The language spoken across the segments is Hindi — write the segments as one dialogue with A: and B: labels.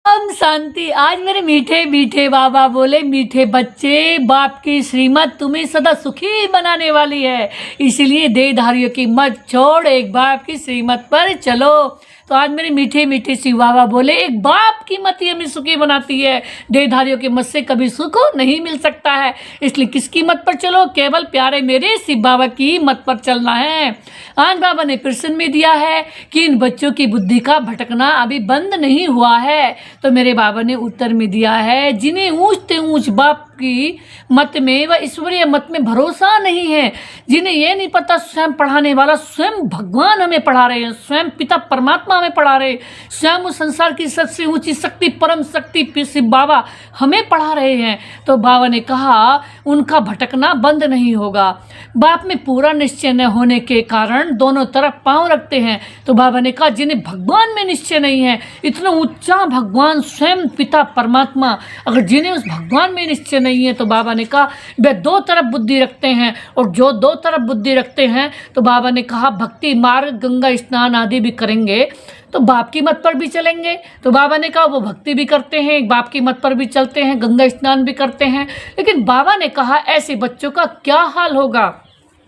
A: ओम शांति। आज मेरे मीठे मीठे बाबा बोले, मीठे बच्चे, बाप की श्रीमत तुम्हें सदा सुखी बनाने वाली है, इसलिए देहधारियों की मत छोड़, एक बाप की श्रीमत पर चलो। तो आज मेरे मीठे मीठे शिव बाबा बोले, एक बाप की मत ही हमें सुखी बनाती है, देहधारियों की मत से कभी सुख नहीं मिल सकता है, इसलिए किसकी मत पर चलो? केवल प्यारे मेरे शिव बाबा की मत पर चलना है। आज बाबा ने प्रश्न में दिया है कि इन बच्चों की बुद्धि का भटकना अभी बंद नहीं हुआ है। तो मेरे बाबा ने उत्तर में दिया है, जिन्हें ऊंच ते ऊंच बाप की मत में व ईश्वरीय मत में भरोसा नहीं है, जिन्हें यह नहीं पता स्वयं पढ़ाने वाला स्वयं भगवान हमें पढ़ा रहे हैं, स्वयं पिता परमात्मा हमें पढ़ा रहे हैं, स्वयं उस संसार की सबसे ऊंची शक्ति परम शक्ति शिव बाबा हमें पढ़ा रहे हैं। तो बाबा ने कहा उनका भटकना बंद नहीं होगा। बाप में पूरा निश्चय न होने के कारण दोनों तरफ पांव रखते हैं। तो बाबा ने कहा जिन्हें भगवान में निश्चय नहीं है, इतना ऊंचा भगवान स्वयं पिता परमात्मा, अगर जिन्हें उस भगवान में निश्चय नहीं है, तो बाबा ने कहा वे दो तरफ बुद्धि रखते हैं, और जो दो तरफ बुद्धि रखते हैं तो बाबा ने कहा भक्ति मार्ग गंगा स्नान आदि भी करेंगे तो बाप की मत पर भी चलेंगे। तो बाबा ने कहा वो भक्ति भी करते हैं, बाप की मत पर भी चलते हैं, गंगा स्नान भी करते हैं, लेकिन बाबा ने कहा ऐसे बच्चों का क्या हाल होगा?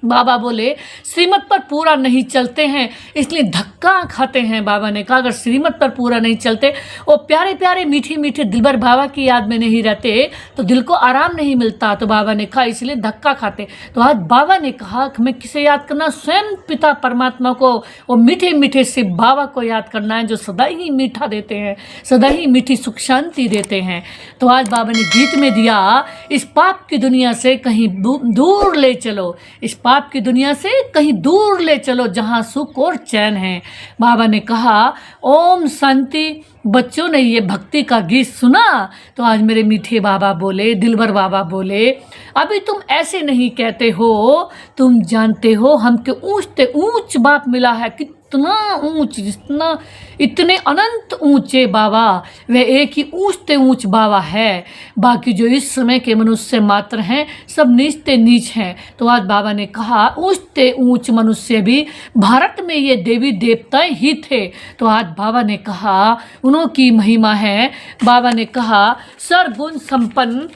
A: बाबा बोले श्रीमत पर पूरा नहीं चलते हैं, इसलिए धक्का खाते हैं। बाबा ने कहा अगर श्रीमत पर पूरा नहीं चलते, वो प्यारे प्यारे मीठे मीठे दिलबर बाबा की याद में नहीं रहते तो दिल को आराम नहीं मिलता। तो बाबा ने कहा इसलिए धक्का खाते। तो आज बाबा ने कहा हमें किसे याद करना? स्वयं पिता परमात्मा को, वो मीठे मीठे शिव बाबा को याद करना है, जो सदा ही मीठा देते हैं, सदा ही मीठी सुख शांति देते हैं। तो आज बाबा ने गीत में दिया, इस पाप की दुनिया से कहीं दूर ले चलो, इस पाप की दुनिया से कहीं दूर ले चलो, जहां सुख और चैन है। बाबा ने कहा ओम शांति। बच्चों ने ये भक्ति का गीत सुना तो आज मेरे मीठे बाबा बोले, दिलबर बाबा बोले, अभी तुम ऐसे नहीं कहते हो, तुम जानते हो हमके ऊंच ते ऊंच बाप मिला है, कितना ऊंच, जितना इतने अनंत ऊंचे बाबा, वह एक ही ऊंच ते ऊंच बाबा है। बाकी जो इस समय के मनुष्य मात्र हैं सब नीच ते नीच हैं। तो आज बाबा ने कहा ऊंच ते ऊंच मनुष्य भी भारत में ये देवी देवताएं ही थे। तो आज बाबा ने कहा उनकी महिमा है। बाबा ने कहा सर्वगुण संपन्न,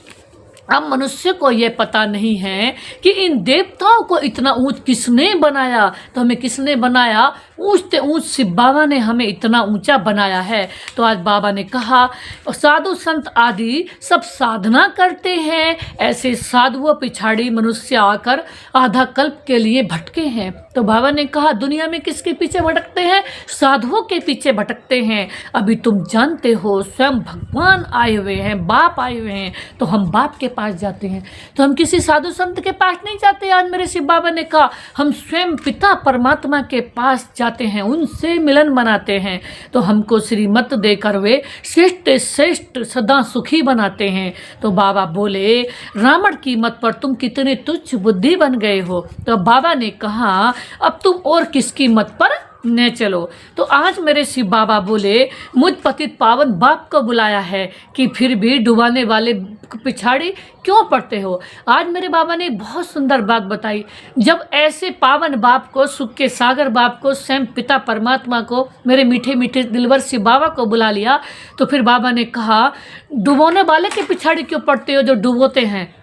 A: अब मनुष्य को यह पता नहीं है कि इन देवताओं को इतना ऊंच किसने बनाया। तो हमें किसने बनाया? ऊंच ते ऊंच शिव बाबा ने हमें इतना ऊंचा बनाया है। तो आज बाबा ने कहा साधु संत आदि सब साधना करते हैं, ऐसे साधुओं पिछाड़ी मनुष्य आकर आधा कल्प के लिए भटके हैं। तो बाबा ने कहा दुनिया में किसके पीछे भटकते हैं? साधुओं के पीछे भटकते हैं। अभी तुम जानते हो स्वयं भगवान आए हुए हैं, बाप आए हुए हैं, तो हम बाप के पास जाते हैं, तो हम किसी साधु संत के पास नहीं जाते। आज मेरे शिव बाबा ने कहा हम स्वयं पिता परमात्मा के पास जाते हैं, उनसे मिलन बनाते हैं, तो हमको श्रीमत देकर वे श्रेष्ठ श्रेष्ठ सदा सुखी बनाते हैं। तो बाबा बोले रावण की मत पर तुम कितने तुच्छ बुद्धि बन गए हो। तो बाबा ने कहा अब तुम और किसकी मत पर न चलो। तो आज मेरे शिव बाबा बोले मुझ पतित पावन बाप को बुलाया है कि फिर भी डुबाने वाले पिछाड़ी क्यों पड़ते हो। आज मेरे बाबा ने बहुत सुंदर बात बताई, जब ऐसे पावन बाप को, सुख के सागर बाप को, स्वयं पिता परमात्मा को, मेरे मीठे मीठे दिलवर शिव बाबा को बुला लिया, तो फिर बाबा ने कहा डुबोने वाले के पिछाड़ी क्यों पड़ते हो जो डुबोते हैं।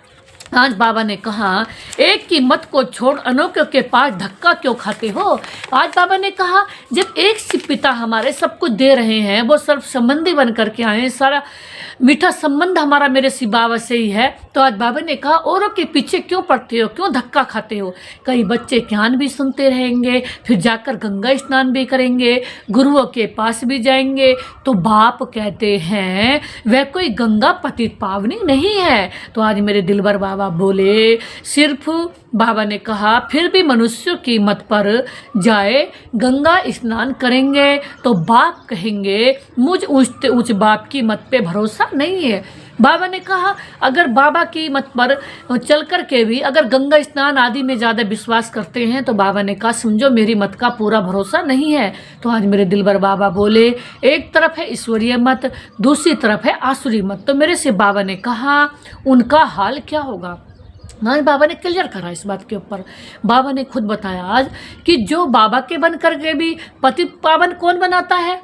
A: आज बाबा ने कहा एक की मत को छोड़ अनोखे के पास धक्का क्यों खाते हो। आज बाबा ने कहा जब एक शिव पिता हमारे सब कुछ दे रहे हैं, वो सर्व संबंधी बन करके आए हैं, सारा मीठा संबंध हमारा मेरे शिव बाबा से ही है, तो आज बाबा ने कहा औरों के पीछे क्यों पड़ते हो, क्यों धक्का खाते हो। कई बच्चे ज्ञान भी सुनते रहेंगे, फिर जाकर गंगा स्नान भी करेंगे, गुरुओं के पास भी जाएंगे, तो बाप कहते हैं वह कोई गंगा पतित पावनी नहीं है। तो आज मेरे दिलबर बाबा बोले सिर्फ बाबा ने कहा फिर भी मनुष्यों की मत पर जाए, गंगा स्नान करेंगे तो बाप कहेंगे मुझ ऊंच ऊंच बाप की मत पे भरोसा नहीं है। बाबा ने कहा अगर बाबा की मत पर चल कर के भी अगर गंगा स्नान आदि में ज़्यादा विश्वास करते हैं, तो बाबा ने कहा समझो मेरी मत का पूरा भरोसा नहीं है। तो आज मेरे दिलबर बाबा बोले एक तरफ है ईश्वरीय मत, दूसरी तरफ है आसुरी मत। तो मेरे से बाबा ने कहा उनका हाल क्या होगा। आज बाबा ने क्लियर करा इस बात के ऊपर। बाबा ने खुद बताया आज कि जो बाबा के बन करके भी पति पावन कौन बनाता है?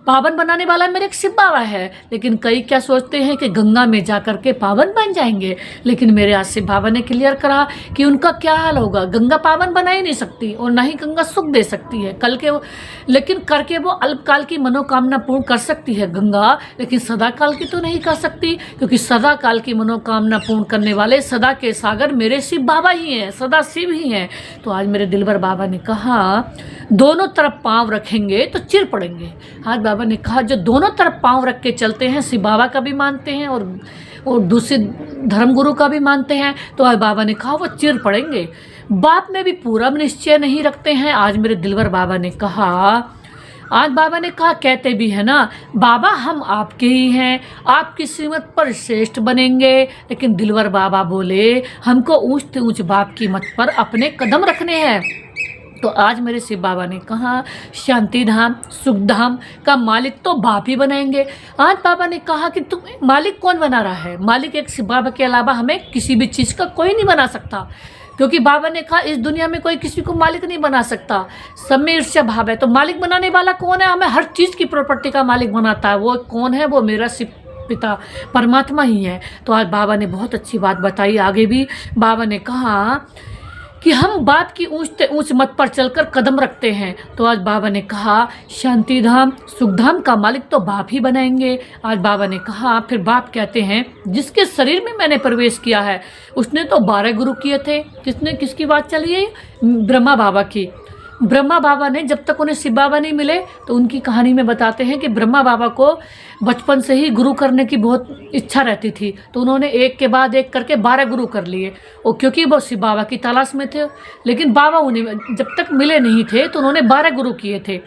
A: पावन बनाने वाला मेरे एक शिव बाबा है। लेकिन कई क्या सोचते हैं कि गंगा में जा कर के पावन बन जाएंगे, लेकिन मेरे आज शिव बाबा ने क्लियर करा कि उनका क्या हाल होगा। गंगा पावन बना ही नहीं सकती और ना ही गंगा सुख दे सकती है लेकिन करके वो अल्पकाल की मनोकामना पूर्ण कर सकती है गंगा, लेकिन सदा काल की तो नहीं कर सकती, क्योंकि सदा काल की मनोकामना पूर्ण करने वाले सदा के सागर मेरे शिव बाबा ही हैं, सदा शिव ही हैं। तो आज मेरे दिलबर बाबा ने कहा दोनों तरफ पांव रखेंगे तो चिर पड़ेंगे। आज बाबा ने कहा जो दोनों तरफ पांव रख के चलते हैं, शिव बाबा का भी मानते हैं और दूसरे धर्मगुरु का भी मानते हैं, तो आज बाबा ने कहा वो चिर पड़ेंगे। बाप में भी पूरा निश्चय नहीं रखते हैं। आज मेरे दिलबर बाबा ने कहा, आज बाबा ने कहा कहते भी है ना बाबा हम आपके ही हैं, आपकी श्रीमत पर श्रेष्ठ बनेंगे। लेकिन दिलवर बाबा बोले हमको ऊंच से ऊंच बाप की मत पर अपने कदम रखने हैं। तो आज मेरे शिव बाबा ने कहा शांति धाम सुख धाम का मालिक तो बाप ही बनाएंगे। आज बाबा ने कहा कि तुम मालिक कौन बना रहा है, मालिक एक शिव बाबा के अलावा हमें किसी भी चीज़ का कोई नहीं बना सकता, क्योंकि बाबा ने कहा इस दुनिया में कोई किसी को मालिक नहीं बना सकता, सब में ईर्ष्या भाव है। तो मालिक बनाने वाला कौन है, हमें हर चीज़ की प्रॉपर्टी का मालिक बनाता है, वो कौन है, वो मेरा शिव पिता परमात्मा ही है। तो आज बाबा ने बहुत अच्छी बात बताई। आगे भी बाबा ने कहा कि हम बाप की ऊंच से ऊंच मत पर चलकर कदम रखते हैं। तो आज बाबा ने कहा शांति धाम सुख धाम का मालिक तो बाप ही बनाएंगे। आज बाबा ने कहा फिर बाप कहते हैं जिसके शरीर में मैंने प्रवेश किया है उसने तो 12 गुरु किए थे। किसकी बात चली है, ब्रह्मा बाबा की। ब्रह्मा बाबा ने जब तक उन्हें शिव बाबा नहीं मिले तो उनकी कहानी में बताते हैं कि ब्रह्मा बाबा को बचपन से ही गुरु करने की बहुत इच्छा रहती थी, तो उन्होंने एक के बाद एक करके 12 गुरु कर लिए। और क्योंकि वो शिव बाबा की तलाश में थे, लेकिन बाबा उन्हें जब तक मिले नहीं थे तो उन्होंने 12 गुरु किए थे।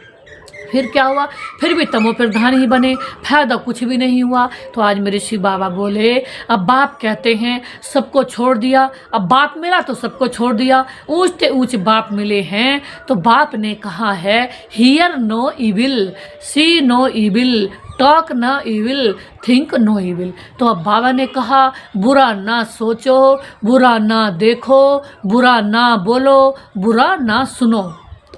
A: फिर क्या हुआ, फिर भी तमो प्रधान ही बने, फायदा कुछ भी नहीं हुआ। तो आज मेरे शिव बाबा बोले अब बाप कहते हैं सबको छोड़ दिया, अब बाप मिला तो सबको छोड़ दिया, ऊंच से ऊंच बाप मिले हैं। तो बाप ने कहा है hear no evil, see no evil, talk no evil, think no evil. तो अब बाबा ने कहा बुरा ना सोचो, बुरा ना देखो, बुरा ना बोलो, बुरा ना सुनो।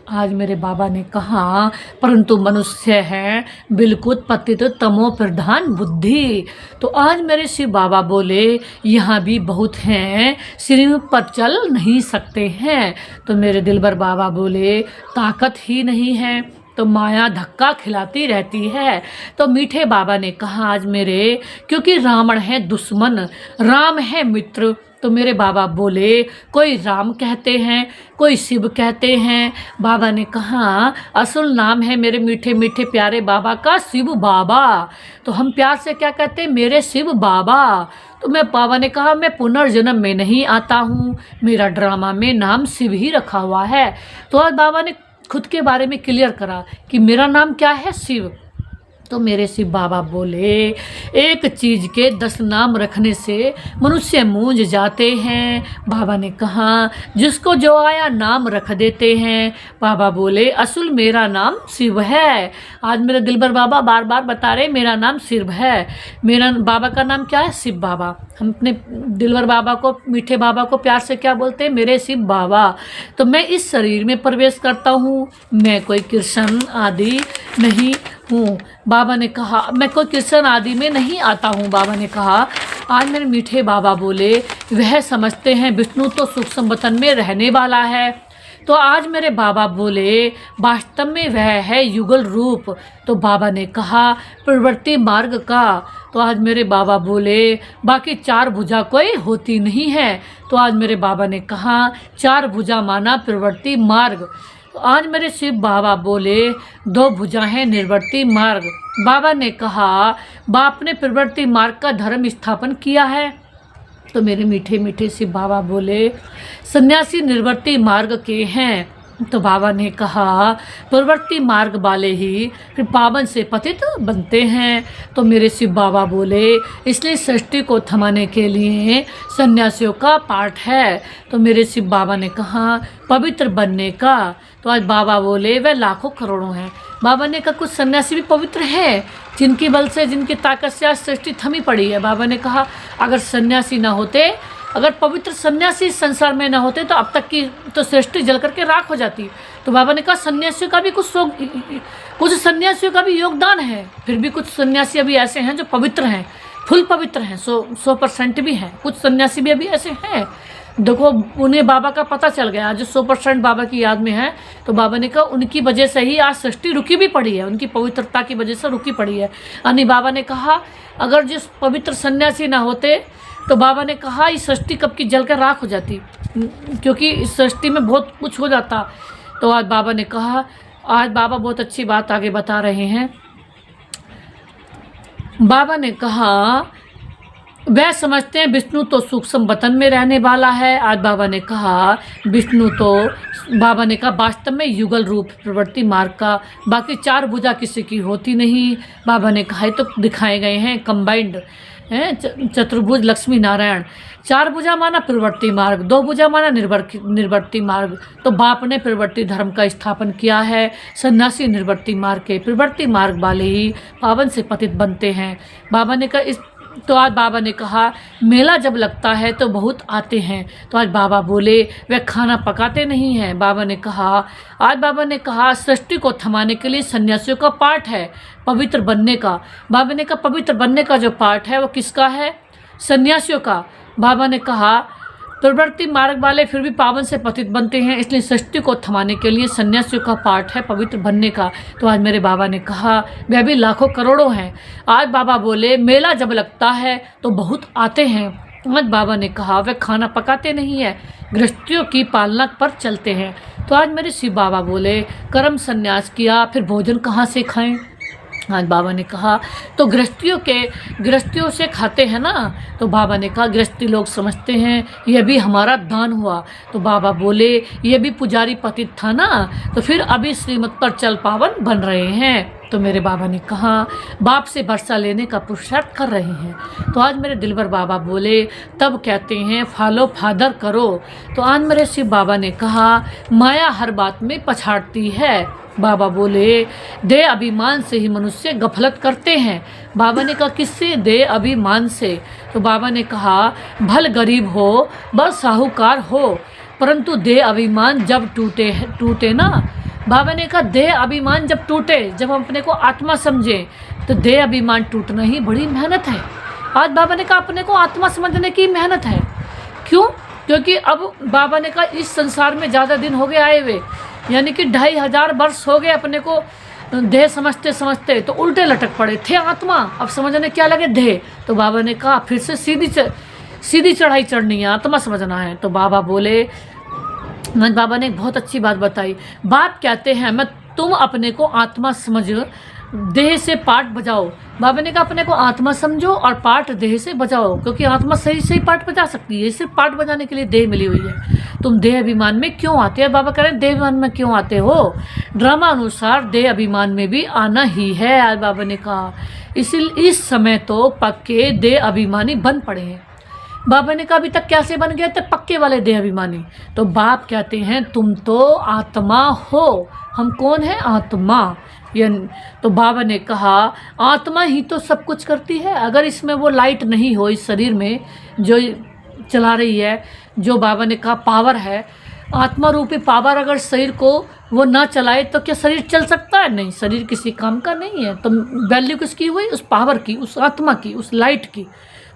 A: आज मेरे बाबा ने कहा परंतु मनुष्य है बिल्कुल पतित तमो प्रधान बुद्धि। तो आज मेरे शिव बाबा बोले यहाँ भी बहुत हैं सिर पर चल नहीं सकते हैं। तो मेरे दिलबर बाबा बोले ताकत ही नहीं है तो माया धक्का खिलाती रहती है। तो मीठे बाबा ने कहा आज मेरे क्योंकि रावण है दुश्मन, राम है मित्र। तो मेरे बाबा बोले कोई राम कहते हैं, कोई शिव कहते हैं। बाबा ने कहा असल नाम है मेरे मीठे मीठे प्यारे बाबा का शिव बाबा। तो हम प्यार से क्या कहते हैं, मेरे शिव बाबा। तो मैं बाबा ने कहा मैं पुनर्जन्म में नहीं आता हूँ, मेरा ड्रामा में नाम शिव ही रखा हुआ है। तो आज बाबा ने खुद के बारे में क्लियर करा कि मेरा नाम क्या है, शिव। तो मेरे शिव बाबा बोले एक चीज़ के 10 नाम रखने से मनुष्य मूंझ जाते हैं। बाबा ने कहा जिसको जो आया नाम रख देते हैं। बाबा बोले असल मेरा नाम शिव है। आज मेरे दिलबर बाबा बार बार बता रहे मेरा नाम शिव है। मेरा बाबा का नाम क्या है, शिव बाबा। हम अपने दिलबर बाबा को, मीठे बाबा को प्यार से क्या बोलते हैं, मेरे शिव बाबा। तो मैं इस शरीर में प्रवेश करता हूँ, मैं कोई कृष्ण आदि नहीं हूँ। बाबा ने कहा मैं कोई कृष्ण आदि में नहीं आता हूँ। बाबा ने कहा आज मेरे मीठे बाबा बोले वह समझते हैं विष्णु तो सूक्ष्म वतन में रहने वाला है। तो आज मेरे बाबा बोले वास्तव में वह है युगल रूप। तो बाबा ने कहा प्रवृत्ति मार्ग का। तो आज मेरे बाबा बोले बाकी 4 भुजा कोई होती नहीं है। तो आज मेरे बाबा ने कहा 4 भुजा माना प्रवृत्ति मार्ग। तो आज मेरे शिव बाबा बोले 2 भुजा है निर्वर्ती मार्ग। बाबा ने कहा बाप ने प्रवृत्ति मार्ग का धर्म स्थापन किया है। तो मेरे मीठे मीठे शिव बाबा बोले सन्यासी निर्वर्ती मार्ग के हैं। तो बाबा ने कहा प्रवृत्ति मार्ग वाले ही फिर पावन से पतित बनते हैं। तो मेरे शिव बाबा बोले इसलिए सृष्टि को थमाने के लिए सन्यासियों का पाठ है। तो मेरे शिव बाबा ने कहा पवित्र बनने का। तो आज बाबा बोले वह लाखों करोड़ों हैं। बाबा ने कहा कुछ सन्यासी भी पवित्र हैं जिनकी बल से, जिनकी ताकत से आज सृष्टि थमी पड़ी है। बाबा ने कहा अगर सन्यासी ना होते अगर पवित्र सन्यासी इस संसार में ना होते तो अब तक की तो सृष्टि जल करके राख हो जाती। तो बाबा ने कहा सन्यासियों का भी कुछ सन्यासियों का भी योगदान है, फिर भी कुछ सन्यासी अभी ऐसे हैं जो पवित्र हैं, फुल पवित्र हैं, 100% भी हैं। कुछ सन्यासी भी अभी ऐसे हैं, देखो उन्हें बाबा का पता चल गया, जो 100% बाबा की याद में है। तो बाबा ने कहा उनकी वजह से ही आज सृष्टि रुकी भी पड़ी है, उनकी पवित्रता की वजह से रुकी पड़ी है। यानी बाबा ने कहा अगर जिस पवित्र सन्यासी ना होते तो बाबा ने कहा इस सृष्टि कब की जल कर राख हो जाती, क्योंकि इस सृष्टि में बहुत कुछ हो जाता। तो आज बाबा ने कहा, आज बाबा बहुत अच्छी बात आगे बता रहे हैं। बाबा ने कहा वह समझते हैं विष्णु तो सूक्ष्म वतन में रहने वाला है। आज बाबा ने कहा विष्णु तो, बाबा ने कहा वास्तव में युगल रूप प्रवृत्ति मार्ग का, बाकी 4 भुजा किसी की होती नहीं। बाबा ने कहा तो दिखाए गए हैं कंबाइंड हैं, चतुर्भुज लक्ष्मी नारायण। 4 भुजा माना प्रवृत्ति मार्ग, 2 भुजा माना निर्वर्ती मार्ग। तो बाप ने प्रवृत्ति धर्म का स्थापन किया है। सन्यासी निर्वर्ती मार्ग के, प्रवृत्ति मार्ग वाले ही पावन से पतित बनते हैं। बाबा ने कहा इस, तो आज बाबा ने कहा मेला जब लगता है तो बहुत आते हैं। तो आज बाबा बोले वे खाना पकाते नहीं हैं। बाबा ने कहा, आज बाबा ने कहा सृष्टि को थमाने के लिए सन्यासियों का पाठ है पवित्र बनने का। बाबा ने कहा पवित्र बनने का जो पाठ है वो किसका है? सन्यासियों का। बाबा ने कहा प्रवृत्ति मार्ग वाले फिर भी पावन से पतित बनते हैं, इसलिए सृष्टि को थमाने के लिए सन्यासियों का पाठ है पवित्र बनने का। तो आज मेरे बाबा ने कहा वह भी लाखों करोड़ों हैं। आज बाबा बोले मेला जब लगता है तो बहुत आते हैं। आज बाबा ने कहा वह खाना पकाते नहीं है, गृहस्थियों की पालना पर चलते हैं। तो आज मेरे शिव बाबा बोले कर्म संन्यास किया फिर भोजन कहाँ से खाएं? आज बाबा ने कहा तो गृहस्थियों से खाते हैं ना। तो बाबा ने कहा गृहस्थी लोग समझते हैं यह भी हमारा दान हुआ। तो बाबा बोले ये भी पुजारी पतित था ना, तो फिर अभी श्रीमत पर चल पावन बन रहे हैं। तो मेरे बाबा ने कहा बाप से वर्षा लेने का पुरुषार्थ कर रहे हैं। तो आज मेरे दिलबर बाबा बोले तब कहते हैं फॉलो फादर करो। तो आज मेरे शिव बाबा ने कहा माया हर बात में पछाड़ती है। बाबा बोले दे अभिमान से ही मनुष्य गफलत करते हैं। बाबा ने कहा किससे? दे अभिमान से। तो बाबा ने कहा भल गरीब हो ब साहूकार हो, परंतु दे अभिमान जब टूटे ना। बाबा ने कहा दे अभिमान जब टूटे, जब हम अपने को आत्मा समझें तो दे अभिमान टूटना ही बड़ी मेहनत है। आज बाबा ने कहा अपने को आत्मा समझने की मेहनत है। क्यों? क्योंकि अब बाबा ने कहा इस संसार में ज़्यादा दिन हो गए आए हुए, यानी कि 2500 वर्ष हो गए अपने को देह समझते समझते, तो उल्टे लटक पड़े थे आत्मा, अब समझने क्या लगे देह। तो बाबा ने कहा फिर से सीधी चढ़ाई चढ़नी है, आत्मा समझना है। तो बाबा बोले, बाबा ने एक बहुत अच्छी बात बताई। बाप कहते हैं मैं तुम अपने को आत्मा समझ देह से पाठ बजाओ। बाबा ने कहा अपने को आत्मा समझो और पाठ देह से बजाओ, क्योंकि आत्मा सही सही पाठ बजा सकती है, सिर्फ पाठ बजाने के लिए देह मिली हुई है। तुम देह अभिमान में क्यों आते हो? बाबा कह रहे हैं देह अभिमान में क्यों आते हो? ड्रामा अनुसार देह अभिमान में भी आना ही है। आज बाबा ने कहा इसीलिए इस समय तो पक्के देह अभिमानी बन पड़े हैं। बाबा ने कहा अभी तक कैसे बन गए थे पक्के वाले देह अभिमानी? तो बाप कहते हैं तुम तो आत्मा हो। हम कौन है? आत्मा। तो बाबा ने कहा आत्मा ही तो सब कुछ करती है। अगर इसमें वो लाइट नहीं हो इस शरीर में जो चला रही है, जो बाबा ने कहा पावर है, आत्मा रूपी पावर अगर शरीर को वो ना चलाए तो क्या शरीर चल सकता है? नहीं, शरीर किसी काम का नहीं है। तो वैल्यू किसकी हुई? उस पावर की, उस आत्मा की, उस लाइट की।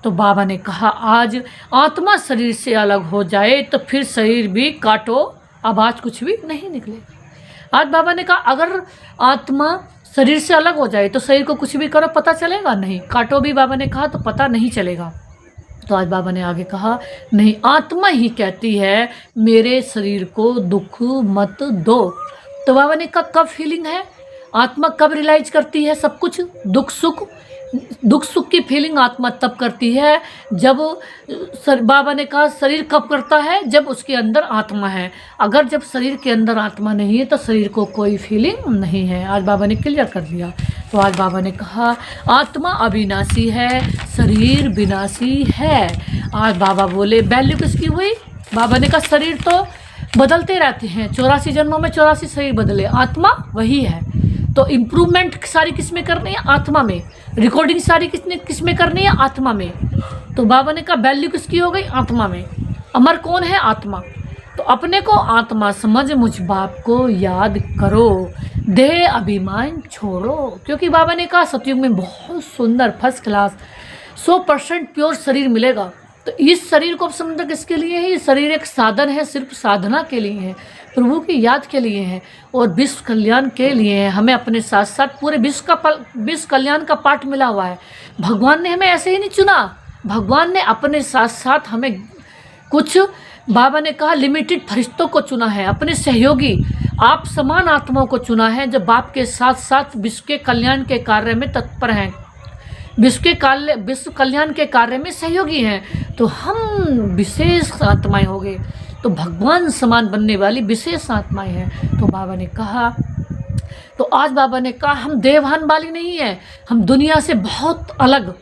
A: तो बाबा ने कहा आज आत्मा शरीर से अलग हो जाए तो फिर शरीर भी काटो, आवाज़ कुछ भी नहीं निकलेगा। आज बाबा ने कहा अगर आत्मा शरीर से अलग हो जाए तो शरीर को कुछ भी करो पता चलेगा? नहीं। काटो भी बाबा ने कहा तो पता नहीं चलेगा। तो आज बाबा ने आगे कहा नहीं, आत्मा ही कहती है मेरे शरीर को दुख मत दो। तो बाबा ने कहा कब फीलिंग है? आत्मा कब रियलाइज करती है सब कुछ? दुख सुख की फीलिंग आत्मा तब करती है जब बाबा ने कहा शरीर कब करता है? जब उसके अंदर आत्मा है। अगर जब शरीर के अंदर आत्मा नहीं है तो शरीर को कोई फीलिंग नहीं है। आज बाबा ने क्लियर कर दिया। तो आज बाबा ने कहा आत्मा अविनाशी है, शरीर विनाशी है। आज बाबा बोले वैल्यू किसकी हुई? बाबा ने कहा शरीर तो बदलते रहते हैं, 84 जन्मों में 84 शरीर बदले, आत्मा वही है। तो इम्प्रूवमेंट सारी किस में करनी है? आत्मा में। रिकॉर्डिंग सारी किस में करनी है? आत्मा में। तो बाबा ने कहा वैल्यू किसकी हो गई? आत्मा में। अमर कौन है? आत्मा। तो अपने को आत्मा समझ मुझ बाप को याद करो, देह अभिमान छोड़ो। क्योंकि बाबा ने कहा सतयुग में बहुत सुंदर फर्स्ट क्लास 100% प्योर शरीर मिलेगा। तो इस शरीर को समझना किसके लिए है? ये शरीर एक साधन है, सिर्फ साधना के लिए है, प्रभु की याद के लिए है और विश्व कल्याण के लिए है। हमें अपने साथ साथ पूरे विश्व कल्याण का पाठ मिला हुआ है। भगवान ने हमें ऐसे ही नहीं चुना, भगवान ने अपने साथ साथ हमें कुछ, बाबा ने कहा लिमिटेड फरिश्तों को चुना है, अपने सहयोगी आप समान आत्माओं को चुना है, जो बाप के साथ साथ विश्व के कल्याण के कार्य में तत्पर हैं, विश्व कल्याण के कार्य में सहयोगी हैं। तो हम विशेष आत्माएं हो गए, तो भगवान समान बनने वाली विशेष आत्माएं हैं। तो बाबा ने कहा, तो आज बाबा ने कहा हम देवभान वाली नहीं है, हम दुनिया से बहुत अलग,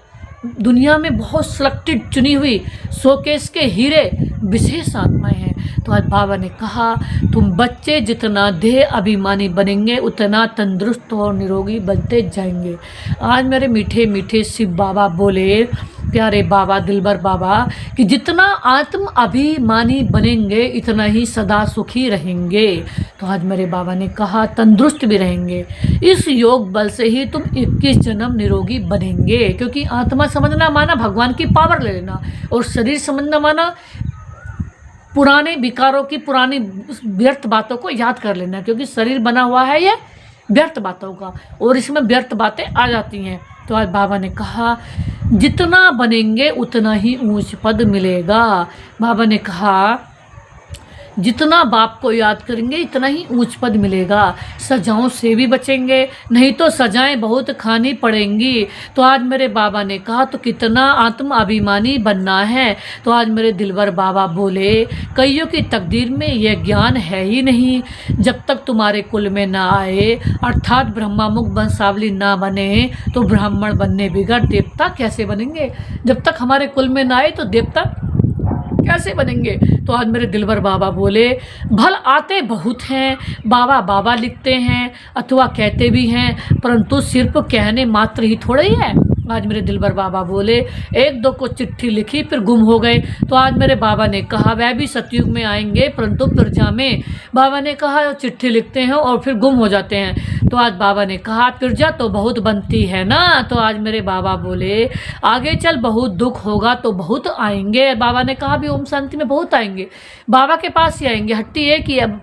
A: दुनिया में बहुत सिलेक्टेड चुनी हुई शोकेस के हीरे विशेष आत्माएं हैं। तो आज बाबा ने कहा तुम बच्चे जितना देह अभिमानी बनेंगे उतना तंदुरुस्त और निरोगी बनते जाएंगे। आज मेरे मीठे मीठे शिव बाबा बोले, प्यारे बाबा दिलबर बाबा, कि जितना आत्म अभिमानी बनेंगे इतना ही सदा सुखी रहेंगे। तो आज मेरे बाबा ने कहा तंदुरुस्त भी रहेंगे। इस योग बल से ही तुम 21 जन्म निरोगी बनेंगे। क्योंकि आत्मा समझना माना भगवान की पावर ले लेना, और शरीर समझना माना पुराने विकारों की, पुरानी व्यर्थ बातों को याद कर लेना। क्योंकि शरीर बना हुआ है ये व्यर्थ बातों का, और इसमें व्यर्थ बातें आ जाती हैं। तो आज बाबा ने कहा जितना बनेंगे उतना ही ऊंच पद मिलेगा। बाबा ने कहा जितना बाप को याद करेंगे इतना ही ऊंच पद मिलेगा। सजाओं से भी बचेंगे, नहीं तो सजाएं बहुत खानी पड़ेंगी। तो आज मेरे बाबा ने कहा तो कितना आत्म अभिमानी बनना है। तो आज मेरे दिलबर बाबा बोले, कईयों की तकदीर में यह ज्ञान है ही नहीं। जब तक तुम्हारे कुल में ना आए, अर्थात ब्रह्मामुख वंशावली ना बने, तो ब्राह्मण बनने बिगड़ देवता कैसे बनेंगे? जब तक हमारे कुल में ना आए तो देवता कैसे बनेंगे? तो आज मेरे दिलबर बाबा बोले, भल आते बहुत हैं, बाबा बाबा लिखते हैं अथवा कहते भी हैं, परंतु सिर्फ कहने मात्र ही थोड़ा ही है। आज मेरे दिलबर बाबा बोले, एक दो को चिट्ठी लिखी फिर गुम हो गए। तो आज मेरे बाबा ने कहा वह भी सतयुग में आएंगे, परंतु प्रजा में। बाबा ने कहा चिट्ठी लिखते हैं और फिर गुम हो जाते हैं। तो आज बाबा ने कहा प्रजा तो बहुत बनती है ना। तो आज मेरे बाबा बोले, आगे चल बहुत दुख होगा तो बहुत आएंगे। बाबा ने कहा भी ओम शांति में बहुत आएंगे, बाबा के पास ही आएंगे। हट्टी एक ही है,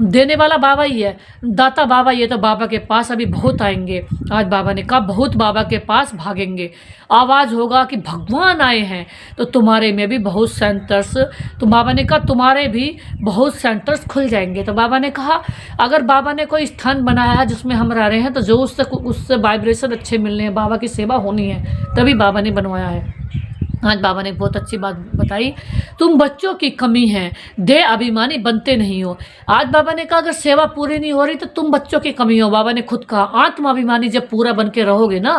A: देने वाला बाबा ही है, दाता बाबा ही है, तो बाबा के पास अभी बहुत आएंगे। आज बाबा ने कहा बहुत बाबा के पास भागेंगे। आवाज़ होगा कि भगवान आए हैं, तो तुम्हारे में भी बहुत सेंटर्स, तो बाबा ने कहा तुम्हारे भी बहुत सेंटर्स खुल जाएंगे। तो बाबा ने कहा अगर बाबा ने कोई स्थान बनाया है जिसमें हम रह रहे हैं, तो जो उससे वाइब्रेशन अच्छे मिलने हैं, बाबा की सेवा होनी है, तभी बाबा ने बनवाया है। आज बाबा ने बहुत अच्छी बात बताई, तुम बच्चों की कमी है, देह अभिमानी बनते नहीं हो। आज बाबा ने कहा अगर सेवा पूरी नहीं हो रही तो तुम बच्चों की कमी हो। बाबा ने खुद कहा आत्म अभिमानी जब पूरा बन के रहोगे ना,